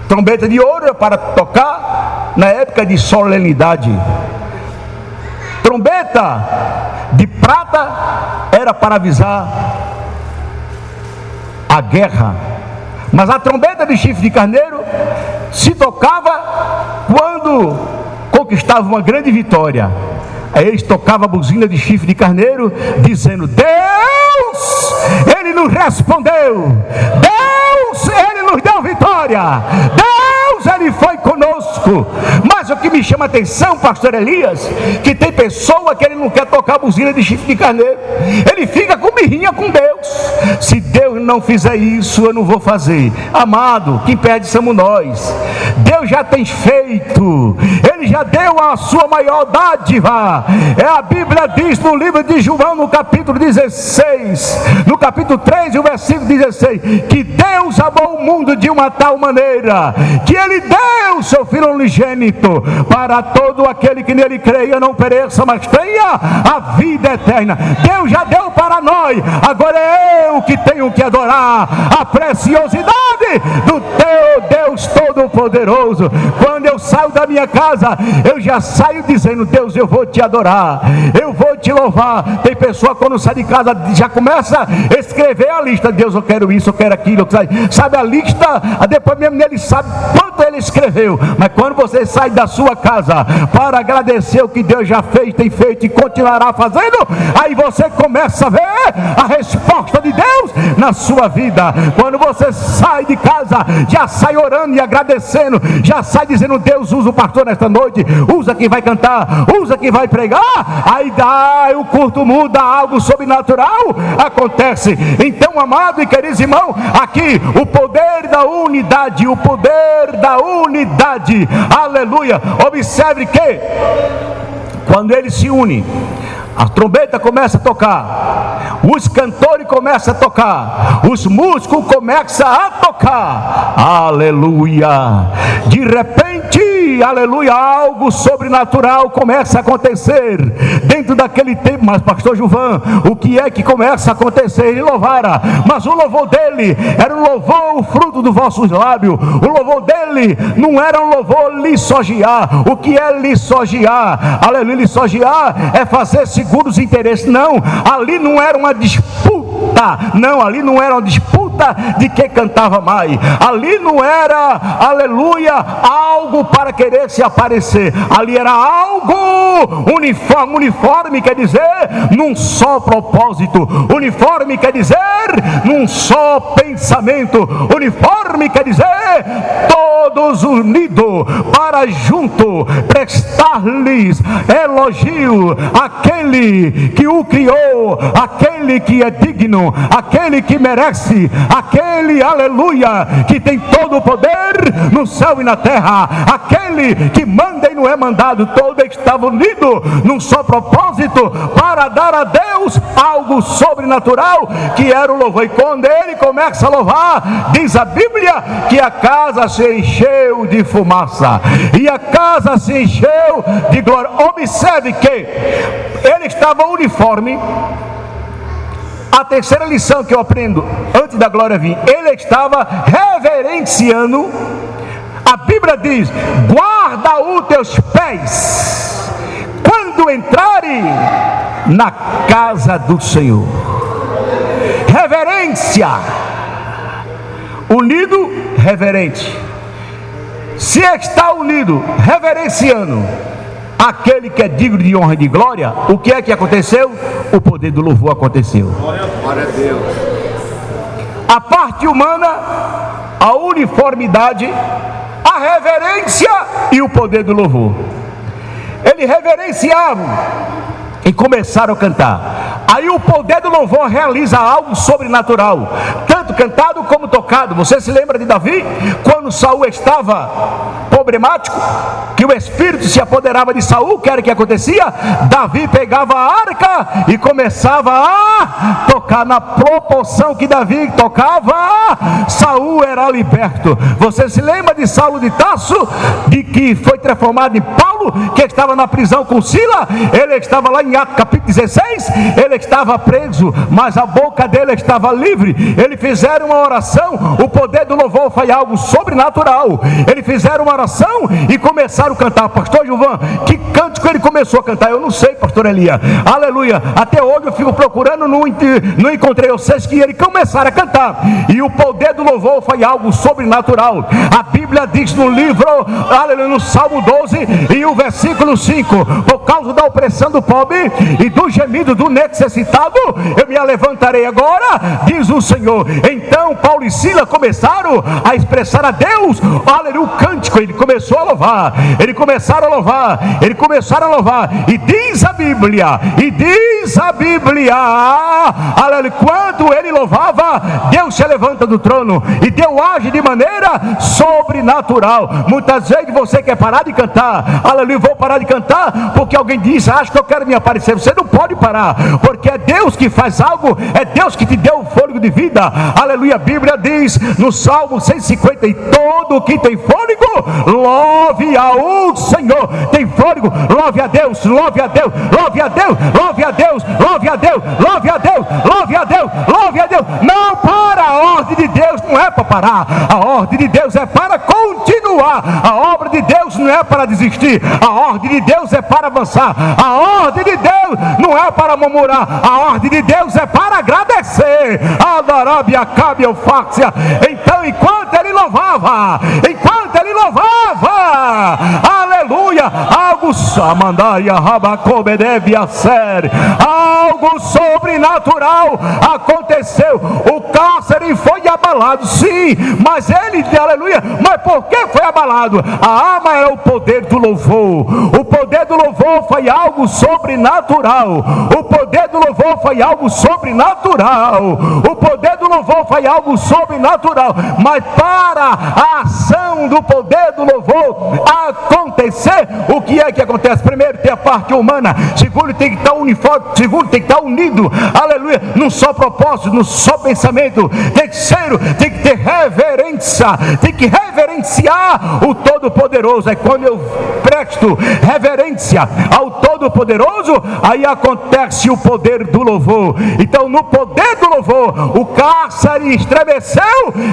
Trombeta de ouro é para tocar na época de solenidade. Trombeta de prata era para avisar a guerra. Mas a trombeta de chifre de carneiro se tocava quando conquistava uma grande vitória. Aí eles tocavam a buzina de chifre de carneiro, dizendo: Deus, Ele nos respondeu. Deus, Ele nos deu vitória. Deus, Ele foi conosco. Mas o que me chama a atenção, pastor Elias, que tem pessoa que ele não quer tocar a buzina de chifre de carneiro. Ele fica com birrinha com Deus. Se Deus não fizer isso, eu não vou fazer. Amado, quem perde somos nós. Deus já tem feito. Ele já deu a sua maior dádiva. A Bíblia diz no livro de João, no capítulo 16, no capítulo 3, o versículo 16, que Deus amou o mundo de uma tal maneira que Ele deu seu Filho unigênito para todo aquele que nele creia não pereça, mas tenha a vida eterna. Deus já deu para nós. Agora é eu que tenho que adorar a preciosidade do teu Deus Todo-Poderoso. Quando eu saio da minha casa, eu já saio dizendo: Deus, eu vou te adorar, eu vou te louvar. Tem pessoa quando sai de casa já começa a escrever a lista: Deus, eu quero isso, eu quero aquilo, sabe a lista, depois mesmo ele sabe quanto ele escreveu. Mas quando você sai da sua casa para agradecer o que Deus já fez, tem feito e continuará fazendo, aí você começa a ver a resposta de Deus na sua vida. Quando você sai de casa, já sai orando e agradecendo, já sai dizendo: Deus, usa o pastor nesta noite, usa quem vai cantar, usa quem vai pregar. Aí o culto muda, algo sobrenatural acontece. Então, amado e queridos irmãos, aqui o poder da unidade, o poder da unidade, aleluia. Observe que quando eles se unem, a trombeta começa a tocar, os cantores começam a tocar, os músicos começam a tocar, aleluia. De repente, aleluia, algo sobrenatural começa a acontecer dentro daquele tempo. Mas pastor Gilvan, o que é que começa a acontecer? Ele louvara, mas o louvor dele era um louvor, o fruto dos vossos lábios. O louvor dele não era um louvor lisonjear. O que é lisonjear? Aleluia, lisonjear é fazer segundo os interesses. Não, ali não era uma disputa, não, ali não era uma disputa de quem cantava mais. Ali não era, aleluia, algo para querer se aparecer. Ali era algo uniforme. Uniforme quer dizer num só propósito. Uniforme quer dizer num só pensamento. Uniforme quer dizer todos unidos para junto prestar-lhes elogio àquele que o criou, aquele que é digno digno, aquele que merece, aquele, aleluia, que tem todo o poder no céu e na terra, aquele que manda e não é mandado, todo estava unido num só propósito, para dar a Deus algo sobrenatural, que era o louvor. E quando ele começa a louvar, diz a Bíblia que a casa se encheu de fumaça, e a casa se encheu de glória. Observe que ele estava uniforme. A terceira lição que eu aprendo antes da glória vir, ele estava reverenciando. A Bíblia diz: guarda os teus pés quando entrarem na casa do Senhor. Reverência, unido, reverente. Se está unido, reverenciando aquele que é digno de honra e de glória, o que é que aconteceu? O poder do louvor aconteceu. Glória a Deus. A parte humana, a uniformidade, a reverência e o poder do louvor. Eles reverenciavam e começaram a cantar. Aí o poder do louvor realiza algo sobrenatural, tanto cantado como tocado. Você se lembra de Davi? Quando Saul estava problemático, que o espírito se apoderava de Saul, o que era que acontecia? Davi pegava a arca e começava a tocar. Na proporção que Davi tocava, Saul era liberto. Você se lembra de Saulo de Tarso, de que foi transformado em Paulo, que estava na prisão com Sila? Ele estava lá em Atos capítulo 16, ele estava preso, mas a boca dele estava livre. Eles fizeram uma oração, o poder do louvor foi algo sobrenatural. Eles fizeram uma oração e começaram a cantar. Pastor Gilvan, que cântico ele começou a cantar? Eu não sei, pastor Elia, aleluia, até hoje eu fico procurando, não encontrei. Eu sei que eles começaram a cantar, e o poder do louvor foi algo sobrenatural. A Bíblia diz no livro, aleluia, no Salmo 12 e o versículo 5: por causa da opressão do pobre e do gemido do necessitado, eu me levantarei agora, diz o Senhor. Então Paulo e Sila começaram a expressar a Deus, aleluia, o cântico. Ele começou a louvar, eles começaram a louvar, eles começaram a louvar, e diz a Bíblia, aleluia, quando ele louvava, Deus se levanta do trono e Deus age de maneira sobrenatural. Muitas vezes você quer parar de cantar, aleluia, vou parar de cantar porque alguém disse, acho que eu quero me aparecer. Você não pode parar, porque é Deus que faz algo, é Deus que te deu o fôlego de vida, aleluia. A Bíblia diz no Salmo 150: e todo que tem fôlego, louve ao Senhor. Tem fôlego, louve a Deus, louve a Deus, louve a Deus, louve a Deus, louve a Deus, louve a Deus, louve a Deus, louve a Deus. Não para, a ordem de Deus não é para parar, a ordem de Deus é para continuar, a obra de Deus não é para desistir, a ordem de Deus é para avançar, a ordem de Deus não é para murmurar, a ordem de Deus é para agradecer. Adarabia cabe eufáxia. Então, enquanto ele louvava, aleluia, algo samandaia rabacobedebia ser, algo sobrenatural aconteceu. O cárcere foi abalado, sim, mas ele, aleluia, mas por que foi abalado? A arma era o poder do louvor. O poder do louvor foi algo sobrenatural. O poder do louvor foi algo sobrenatural. O poder do louvor foi algo sobrenatural. Mas para a ação do poder do louvor acontecer, o que é que acontece? Primeiro, tem a parte humana. Segundo, tem que estar uniforme. Segundo, tem que estar unido, aleluia, num só propósito, num só pensamento. Terceiro, tem que ter reverência, tem que reverenciar o Todo-Poderoso. É quando eu presto reverência ao Todo-Poderoso, aí acontece o poder do louvor. Então, no poder do louvor, o cárcere estremeceu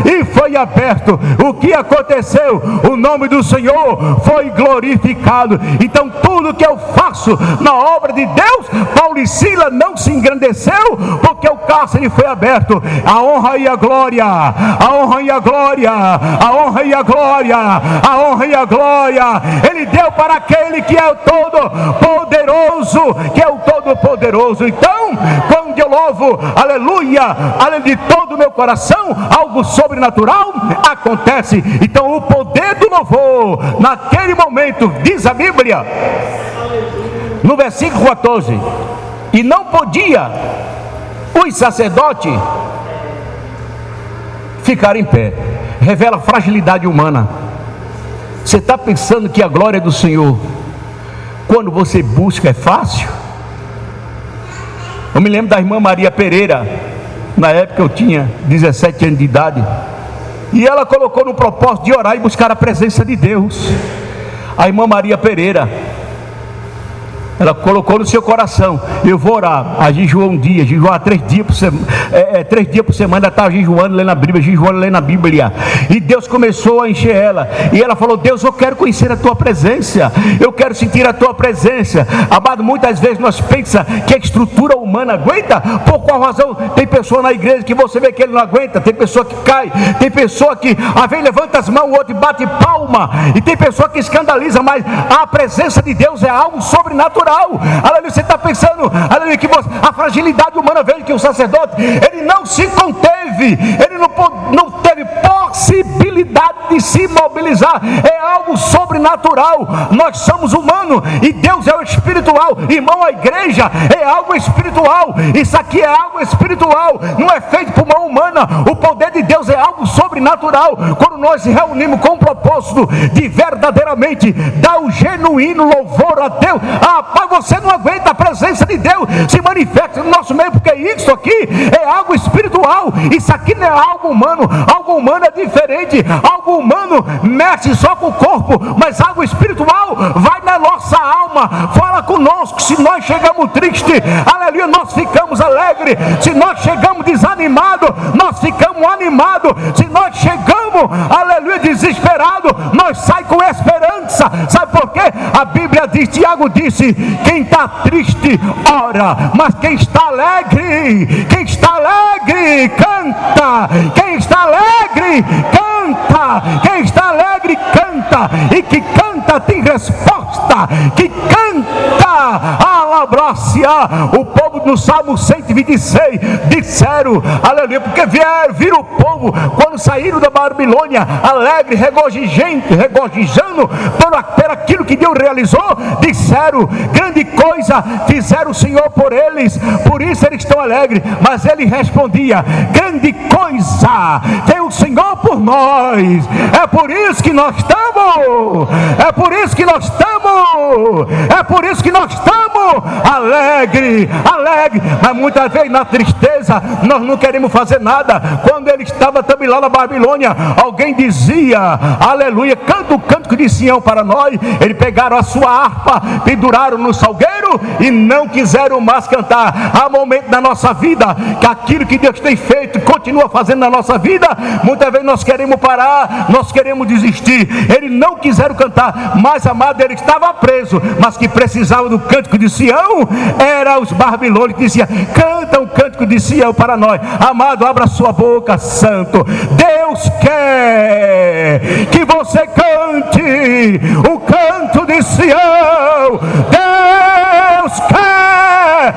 e foi aberto. O que aconteceu? O nome do Senhor foi glorificado. Então, tudo que eu faço na obra de Deus, Paulo e Sila não se engrandeceu, porque o cárcere foi aberto. A honra e a glória, a honra e a glória, a honra e a glória, a honra e a glória, ele deu para aquele que é o Todo-Poderoso, que é o Todo-Poderoso. Então, quando eu louvo, aleluia, além de todo o meu coração, algo sobrenatural acontece. Então, o poder do louvor, naquele momento, diz a Bíblia, no versículo 14, e não podia os sacerdotes ficaram em pé. Revela a fragilidade humana. Você está pensando que a glória do Senhor, quando você busca, é fácil? Eu me lembro da irmã Maria Pereira. Na época eu tinha 17 anos de idade, e ela colocou no propósito de orar e buscar a presença de Deus. A irmã Maria Pereira, ela colocou no seu coração: eu vou orar, a jejuar um dia, jejuar 3 dias por semana, 3 dias por semana, ela estava jejuando, lendo a Bíblia, jejuando, lendo a Bíblia. E Deus começou a encher ela, e ela falou: Deus, eu quero conhecer a tua presença, eu quero sentir a tua presença. Amado, muitas vezes nós pensamos que a estrutura humana aguenta. Por qual razão? Tem pessoa na igreja que você vê que ele não aguenta, tem pessoa que cai, tem pessoa que às vezes levanta as mãos, o outro bate palma, e tem pessoa que escandaliza, mas a presença de Deus é algo sobrenatural. Aleluia. Você está pensando, aleluia, que a fragilidade humana veio, que o sacerdote, ele não se conteve, ele não teve possibilidade de se mobilizar. É algo sobrenatural. Nós somos humanos e Deus é o espiritual. Irmão, a igreja é algo espiritual. Isso aqui é algo espiritual, não é feito por mão humana. O poder de Deus é algo sobrenatural. Quando nós nos reunimos com o propósito de verdadeiramente dar o genuíno louvor a Deus, mas você não aguenta, a presença de Deus se manifesta no nosso meio, porque isso aqui é algo espiritual. Isso aqui não é algo humano. Algo humano é diferente. Algo humano mexe só com o corpo, mas algo espiritual vai na nossa alma, fala conosco. Se nós chegamos tristes, aleluia, nós ficamos alegres. Se nós chegamos desanimados, nós ficamos animados. Se nós chegamos, aleluia, desesperados, nós saímos com esperança. Sabe por quê? A Bíblia diz, Tiago disse: quem está triste, ora, mas quem está alegre, canta. Quem está alegre, canta. Quem está alegre, canta. E que canta tem resposta. Que canta, alabrácia. O povo no Salmo 126 disseram, aleluia, porque viram o povo quando saíram da Babilônia alegre, regozijando por aquilo que Deus realizou. Disseram: grande coisa fizeram o Senhor por eles, por isso eles estão alegres. Mas ele respondia: grande coisa tem o Senhor por nós, é por isso que nós estamos, é por isso que nós estamos alegre. Mas muitas vezes na tristeza nós não queremos fazer nada. Quando ele estava também lá na Babilônia, alguém dizia, aleluia, canta o cântico de Sião para nós. Eles pegaram a sua harpa, penduraram no salgueiro e não quiseram mais cantar. Há momentos na nossa vida que aquilo que Deus tem feito continua fazendo na nossa vida, muitas vezes nós queremos parar, nós queremos desistir. Eles não quiseram cantar, mas amado, ele estava preso, mas que precisava do cântico de Sião era os babilônios que diziam: canta o cântico de Sião para nós. Amado, abra sua boca, santo. Deus quer que você cante o canto de Sião. Deus quer.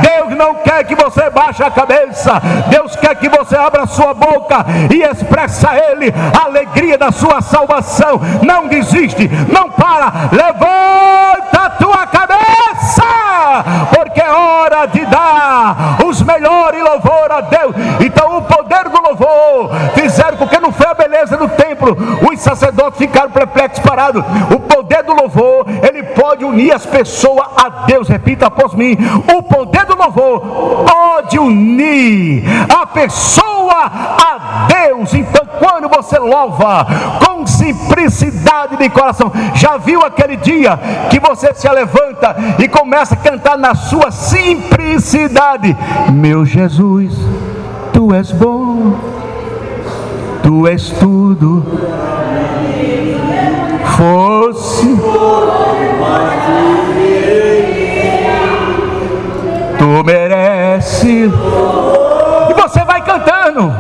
Deus não quer que você baixe a cabeça. Deus quer que você abra a sua boca e expresse a Ele a alegria da sua salvação. Não desiste, não para, levanta a tua cabeça, porque é hora de dar os melhores louvor a Deus. Então o poder do louvor fizeram, porque não foi a beleza do templo, os sacerdotes ficaram perplexos, parados. O poder do louvor, ele pode unir as pessoas a Deus. Repita após mim: o poder do louvor pode unir a pessoa a Deus. Então quando você louva com simplicidade de coração, já viu aquele dia que você se levanta e começa a cantar na sua simplicidade: meu Jesus, tu és bom, tu és tudo, fosse tu merece. E você vai cantando,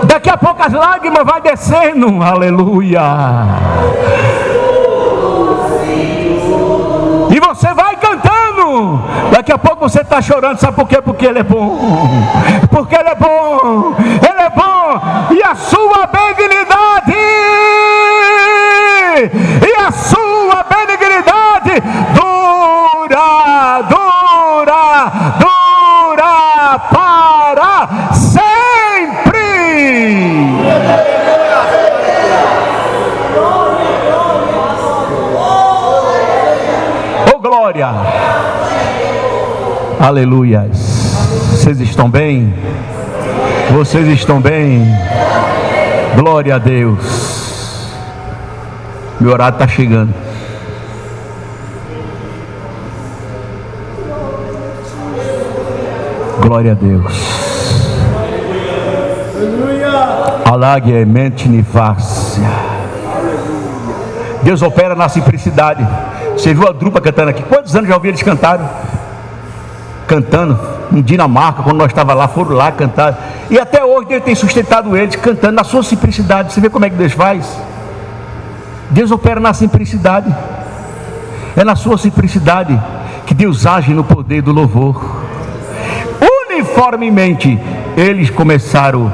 daqui a pouco as lágrimas vai descendo, aleluia. E você vai cantando, daqui a pouco você está chorando. Sabe por quê? Porque Ele é bom. Porque Ele é bom. Ele é bom. E a sua benignidade, glória. Aleluia. Vocês estão bem? Vocês estão bem? Glória a Deus. Meu horário está chegando. Glória a Deus. Alague mente nifácia. Deus opera na simplicidade. Você viu a Drupa cantando aqui? Quantos anos já ouviram eles cantaram? Cantando em Dinamarca, quando nós estávamos lá, foram lá cantar. E até hoje Deus tem sustentado eles cantando na sua simplicidade. Você vê como é que Deus faz? Deus opera na simplicidade. É na sua simplicidade que Deus age no poder do louvor. Uniformemente eles começaram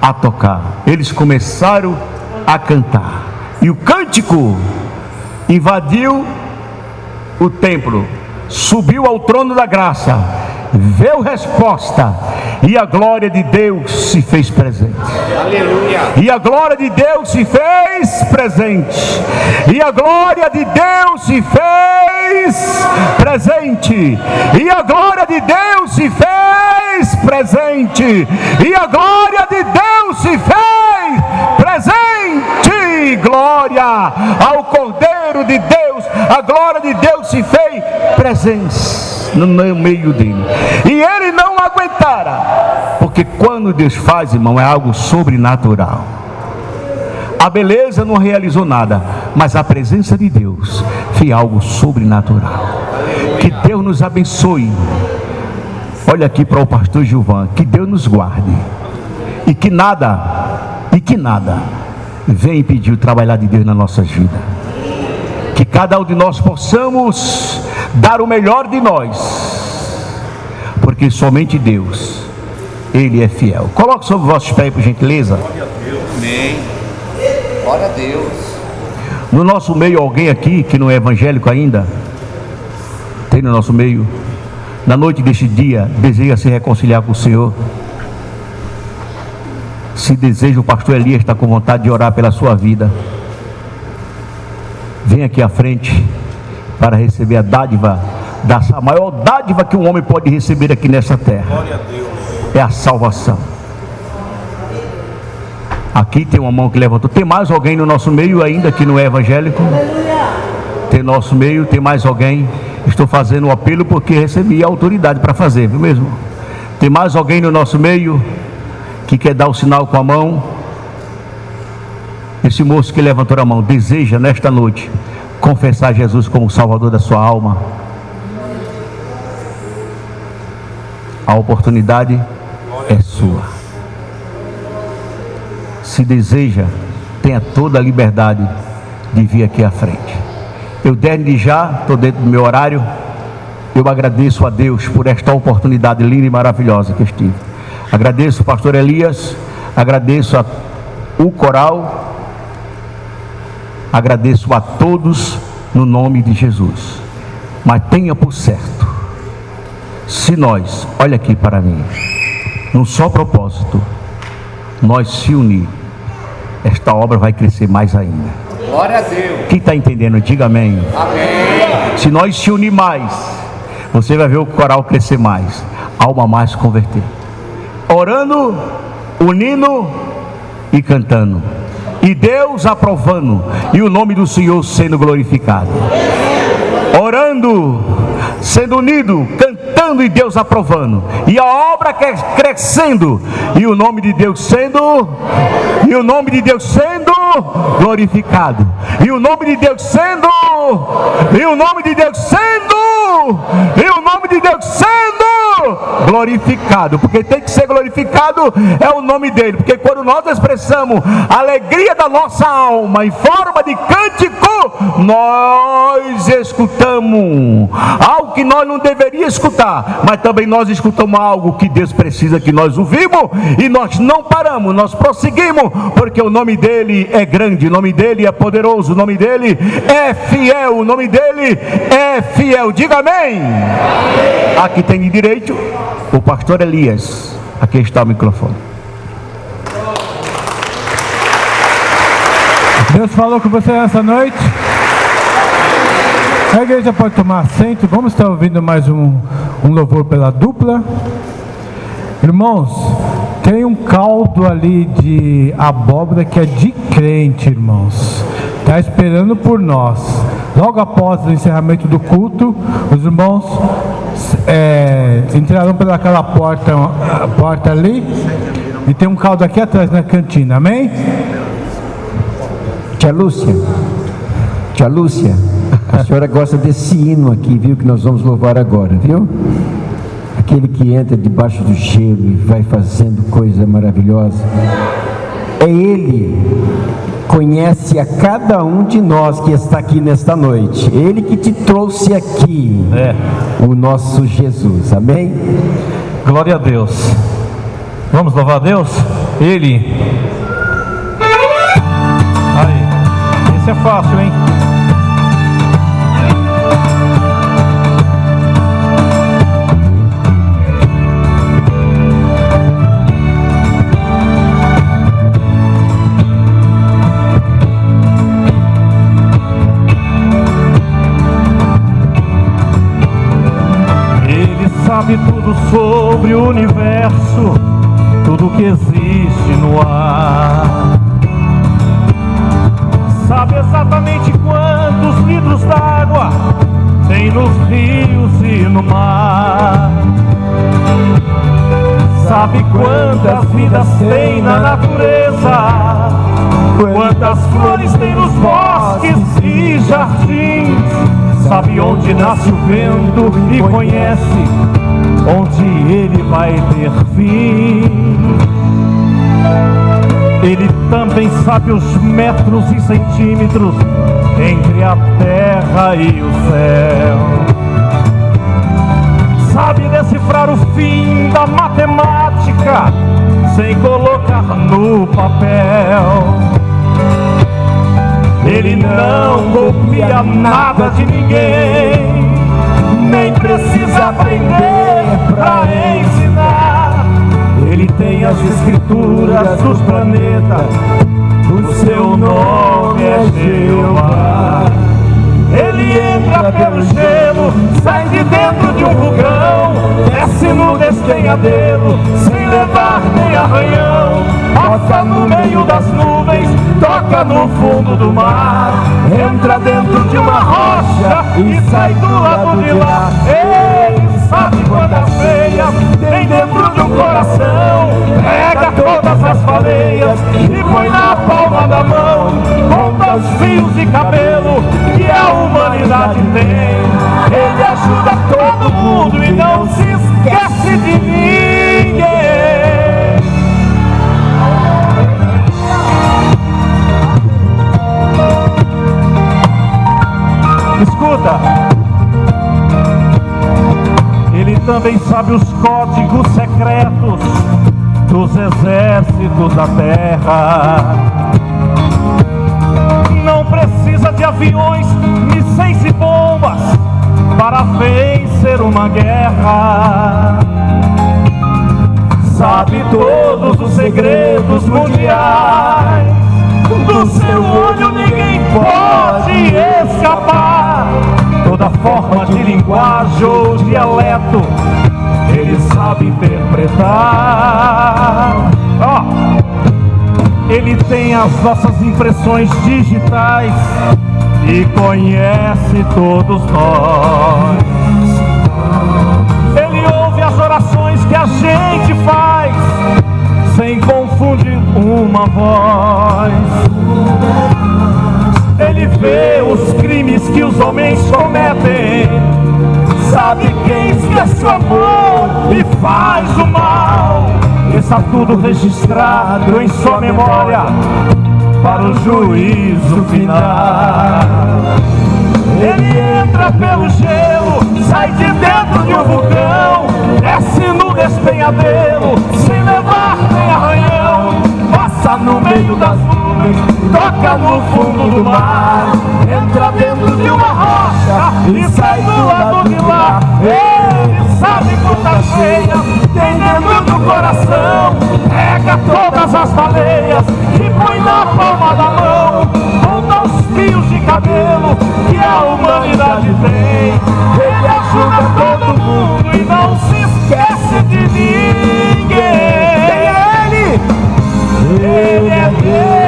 a tocar, eles começaram a cantar, e o cântico invadiu o templo, subiu ao trono da graça, veio resposta, e a glória de Deus se fez presente. Aleluia. E a glória de Deus se fez presente. E a glória de Deus se fez presente. E a glória de Deus se fez presente. E a glória de Deus se fez presente. Glória ao Cordeiro de Deus. A glória de Deus se fez presente no meio dele. E ele não aguentara, porque quando Deus faz, irmão, é algo sobrenatural. A beleza não realizou nada, mas a presença de Deus foi algo sobrenatural. Que Deus nos abençoe. Olha aqui para o pastor Gilvan, que Deus nos guarde, e que nada venha impedir o trabalhar de Deus nas nossas vidas. Que cada um de nós possamos dar o melhor de nós, porque somente Deus, Ele é fiel. Coloque sobre os vossos pés, por gentileza. Glória a Deus. Amém. Glória a Deus. No nosso meio, alguém aqui que não é evangélico ainda? Tem no nosso meio? Na noite deste dia, deseja se reconciliar com o Senhor? Se deseja, o pastor Elias está com vontade de orar pela sua vida. Vem aqui à frente para receber a dádiva, a maior dádiva que um homem pode receber aqui nessa terra. Glória a Deus. É a salvação. Aqui tem uma mão que levantou. Tem mais alguém no nosso meio ainda que não é evangélico? Tem nosso meio, tem mais alguém? Estou fazendo um apelo porque recebi a autoridade para fazer, viu mesmo? Tem mais alguém no nosso meio que quer dar o sinal com a mão? Esse moço que levantou a mão deseja nesta noite confessar Jesus como o Salvador da sua alma. A oportunidade é sua. Se deseja, tenha toda a liberdade de vir aqui à frente. Eu desde já estou dentro do meu horário. Eu agradeço a Deus por esta oportunidade linda e maravilhosa que eu tive. Agradeço o pastor Elias, agradeço o coral, agradeço a todos no nome de Jesus. Mas tenha por certo, se nós, olha aqui para mim, num só propósito, nós se unir, esta obra vai crescer mais ainda. Glória a Deus. Quem está entendendo, diga amém. Amém. Se nós se unir mais, você vai ver o coral crescer mais, alma mais converter, orando, unindo e cantando, e Deus aprovando, e o nome do Senhor sendo glorificado. Orando, sendo unido, cantando e Deus aprovando, e a obra crescendo, e o nome de Deus sendo glorificado, e o nome de Deus sendo glorificado, porque tem que ser glorificado é o nome dele, porque quando nós expressamos a alegria da nossa alma em forma de cântico, nós escutamos algo que nós não deveríamos escutar, mas também nós escutamos algo que Deus precisa que nós ouvimos, e nós não paramos, nós prosseguimos, porque o nome dele é grande, o nome dele é poderoso, o nome dele é fiel, o nome dele é fiel. Diga amém. Aqui tem direito o pastor Elias. Aqui está o microfone. Deus falou com você essa noite. A igreja pode tomar assento. Vamos estar ouvindo mais um louvor pela dupla. Irmãos, tem um caldo ali de abóbora que é de crente, irmãos. Está esperando por nós. Logo após o encerramento do culto, os irmãos entrarão pelaquela porta ali. E tem um caldo aqui atrás na cantina, amém? Tia Lúcia, a senhora gosta desse hino aqui, viu? Que nós vamos louvar agora, viu? Aquele que entra debaixo do gelo e vai fazendo coisa maravilhosa. É Ele, conhece a cada um de nós que está aqui nesta noite. Ele que te trouxe aqui, o nosso Jesus, amém? Glória a Deus. Vamos louvar a Deus? Ele. Aí, esse é fácil, hein? Sabe tudo sobre o universo, tudo que existe no ar. Sabe exatamente quantos litros d'água tem nos rios e no mar. Sabe quantas vidas tem na natureza, quantas flores tem nos bosques e jardins. Sabe onde nasce o vento e conhece onde ele vai ter fim. Ele também sabe os metros e centímetros entre a terra e o céu. Sabe decifrar o fim da matemática sem colocar no papel. Ele não copia nada de ninguém, nem precisa aprender pra ensinar. Ele tem as escrituras dos planetas, o seu nome é Jeová. Ele entra pelo gelo, sai de dentro de um vulcão, desce no despenhadeiro, sem levar nem arranhão. Passa no meio das nuvens, toca no fundo do mar, entra dentro de uma rocha e sai do lado de lá. Ele sabe quantas veias tem dentro de um coração, pega todas as baleias e põe na palma da mão, conta os fios de cabelo que a humanidade tem. Ele ajuda todo mundo e não se esquece de ninguém. Escuta, ele também sabe os códigos secretos dos exércitos da terra. Não precisa de aviões, mísseis e bombas para vencer uma guerra. Sabe todos os segredos mundiais, do seu olho ninguém pode escapar. Toda forma de linguagem ou dialeto ele sabe interpretar. Ele tem as nossas impressões digitais e conhece todos nós. Ele ouve as orações que a gente faz sem confundir uma voz. Ele vê os crimes que os homens cometem, sabe quem esquece o amor e faz o mal. Está tudo registrado em sua memória para o juízo final. Ele entra pelo gelo, sai de dentro de um vulcão, desce no despenhadeiro, sem levar nem arranhão. Passa no meio das nuvens, toca no fundo do mar, entra dentro de uma rocha e sai do lado de lá. Ele sabe quantas veias tem dentro do coração, pega todas as baleias e põe na palma da mão, conta os fios de cabelo que a humanidade tempestade vem, Ele ajuda todo mundo e não se esquece de ninguém. Quem é Ele? Ele é Deus.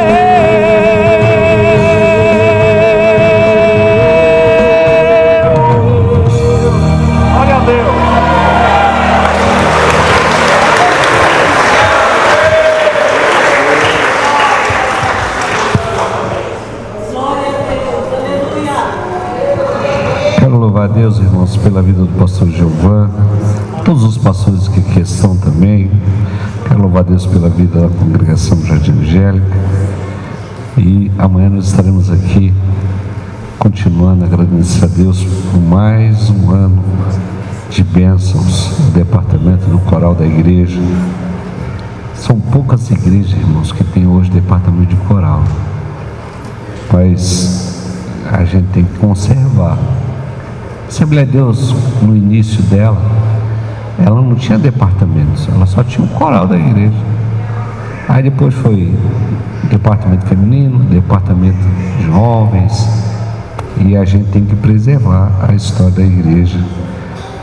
Glória a Deus. Quero louvar a Deus, irmãos, pela vida do pastor Gilvan, todos os pastores que aqui estão também. Quero louvar a Deus pela vida da congregação Jardim Angélica. E amanhã nós estaremos aqui continuando a agradecer a Deus por mais um ano de bênçãos no departamento do coral da igreja. São poucas igrejas, irmãos, que tem hoje departamento de coral, mas a gente tem que conservar. A Assembleia de Deus, no início dela, ela não tinha departamentos, ela só tinha um coral da igreja. Aí depois foi departamento feminino, departamento de jovens, e a gente tem que preservar a história da igreja.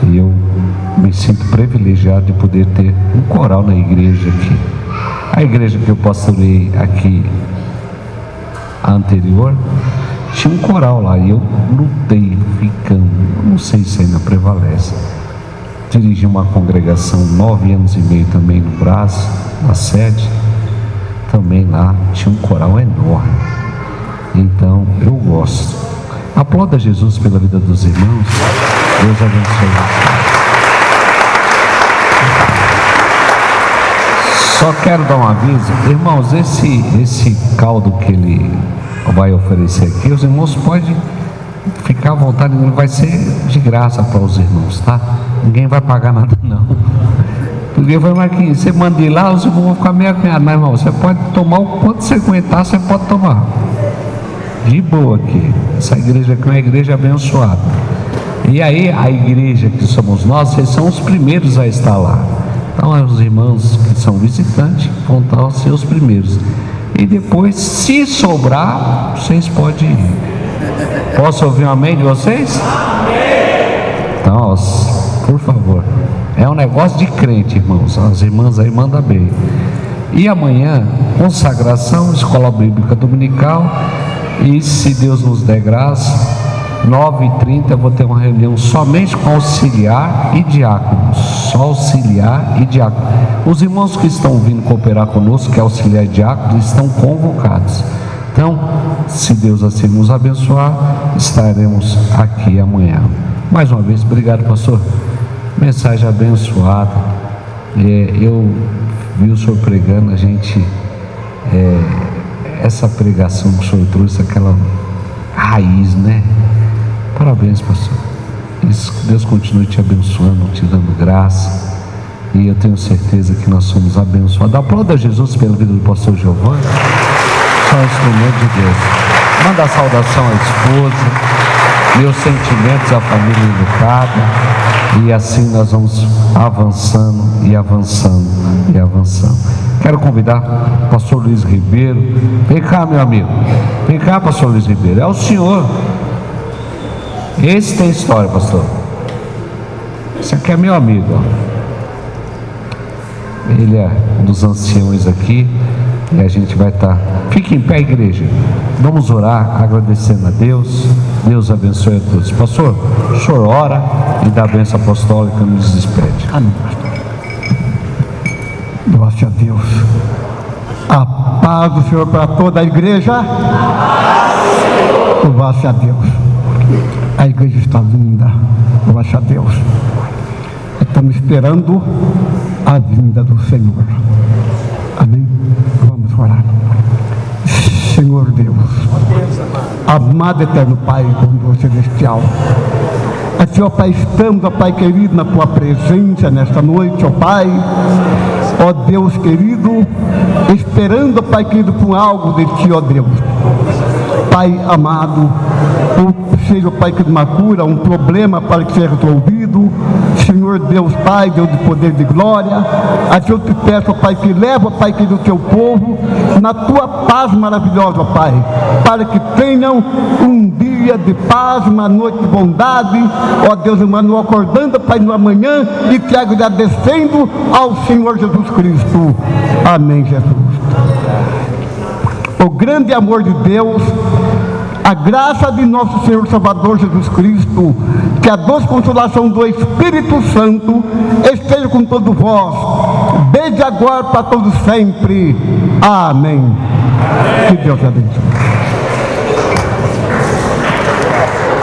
E eu me sinto privilegiado de poder ter um coral na igreja aqui. A igreja que eu pastorei aqui, a anterior, tinha um coral lá e eu lutei ficando, não sei se ainda prevalece. Dirigi uma congregação 9 anos e meio também no Brás, na sede. Também lá tinha um coral enorme. Então eu gosto. Aplauda Jesus pela vida dos irmãos. Deus abençoe. Só quero dar um aviso, irmãos, esse caldo que ele vai oferecer aqui, os irmãos podem ficar à vontade, não vai ser de graça para os irmãos, tá? Ninguém vai pagar nada não. Porque foi, Marquinhos, você manda ir lá, os irmãos vão ficar meio acanhados. Mas irmão, você pode tomar o quanto você aguentar, você pode tomar. De boa aqui. Essa igreja aqui é uma igreja abençoada. E aí a igreja que somos nós, vocês são os primeiros a estar lá. Então os irmãos que são visitantes vão ser os primeiros. E depois, se sobrar, vocês podem ir. Posso ouvir um amém de vocês? Amém! Então, por favor. É um negócio de crente, irmãos. As irmãs aí mandam bem. E amanhã, consagração, escola bíblica dominical. E se Deus nos der graça, 9h30 eu vou ter uma reunião somente com auxiliar e diáconos. Só auxiliar e diácono. Os irmãos que estão vindo cooperar conosco, que é auxiliar e diácono, estão convocados. Então, se Deus assim nos abençoar, estaremos aqui amanhã. Mais uma vez, obrigado, pastor. Mensagem abençoada. Eu vi o senhor pregando, a gente, essa pregação que o senhor trouxe, aquela raiz, né? Parabéns, pastor. Que Deus continue te abençoando, te dando graça. E eu tenho certeza que nós somos abençoados. Aplauda Jesus pela vida do pastor Giovanni. São instrumentos de Deus. Manda a saudação à esposa, meus sentimentos à família educada. E assim nós vamos avançando e avançando e avançando. Quero convidar o pastor Luiz Ribeiro. Vem cá, meu amigo. Vem cá, pastor Luiz Ribeiro. É o senhor. Esse tem história, pastor. Esse aqui é meu amigo, ó. Ele é um dos anciões aqui. E a gente vai estar. Fique em pé, igreja. Vamos orar, agradecendo a Deus. Deus abençoe a todos. Pastor, o senhor ora e dá a bênção apostólica e nos despede. Amém, pastor. Glória a Deus. A paz do Senhor para toda a igreja. Glória a Deus. A igreja está linda. Glória a Deus. Estamos esperando a vinda do Senhor. Amém? Vamos orar. Senhor Deus, amado eterno Pai, bom celestial, aqui, ó Pai, estamos, ó Pai querido, na Tua presença nesta noite, ó Pai, ó Deus querido, esperando, ó Pai querido, por algo de Ti, ó Deus. Pai amado, ou seja, ó Pai querido, uma cura, um problema para que seja resolvido, Senhor Deus Pai, Deus de poder e de glória, a que eu te peço, Pai, que leva, Pai, que do teu povo na tua paz maravilhosa, Pai, para que tenham um dia de paz, uma noite de bondade, ó Deus humano, acordando, Pai, no amanhã e te agradecendo ao Senhor Jesus Cristo. Amém, Jesus. O grande amor de Deus, a graça de nosso Senhor Salvador Jesus Cristo, que a doce consolação do Espírito Santo esteja com todos vós, desde agora para todos sempre. Amém. Que Deus te abençoe.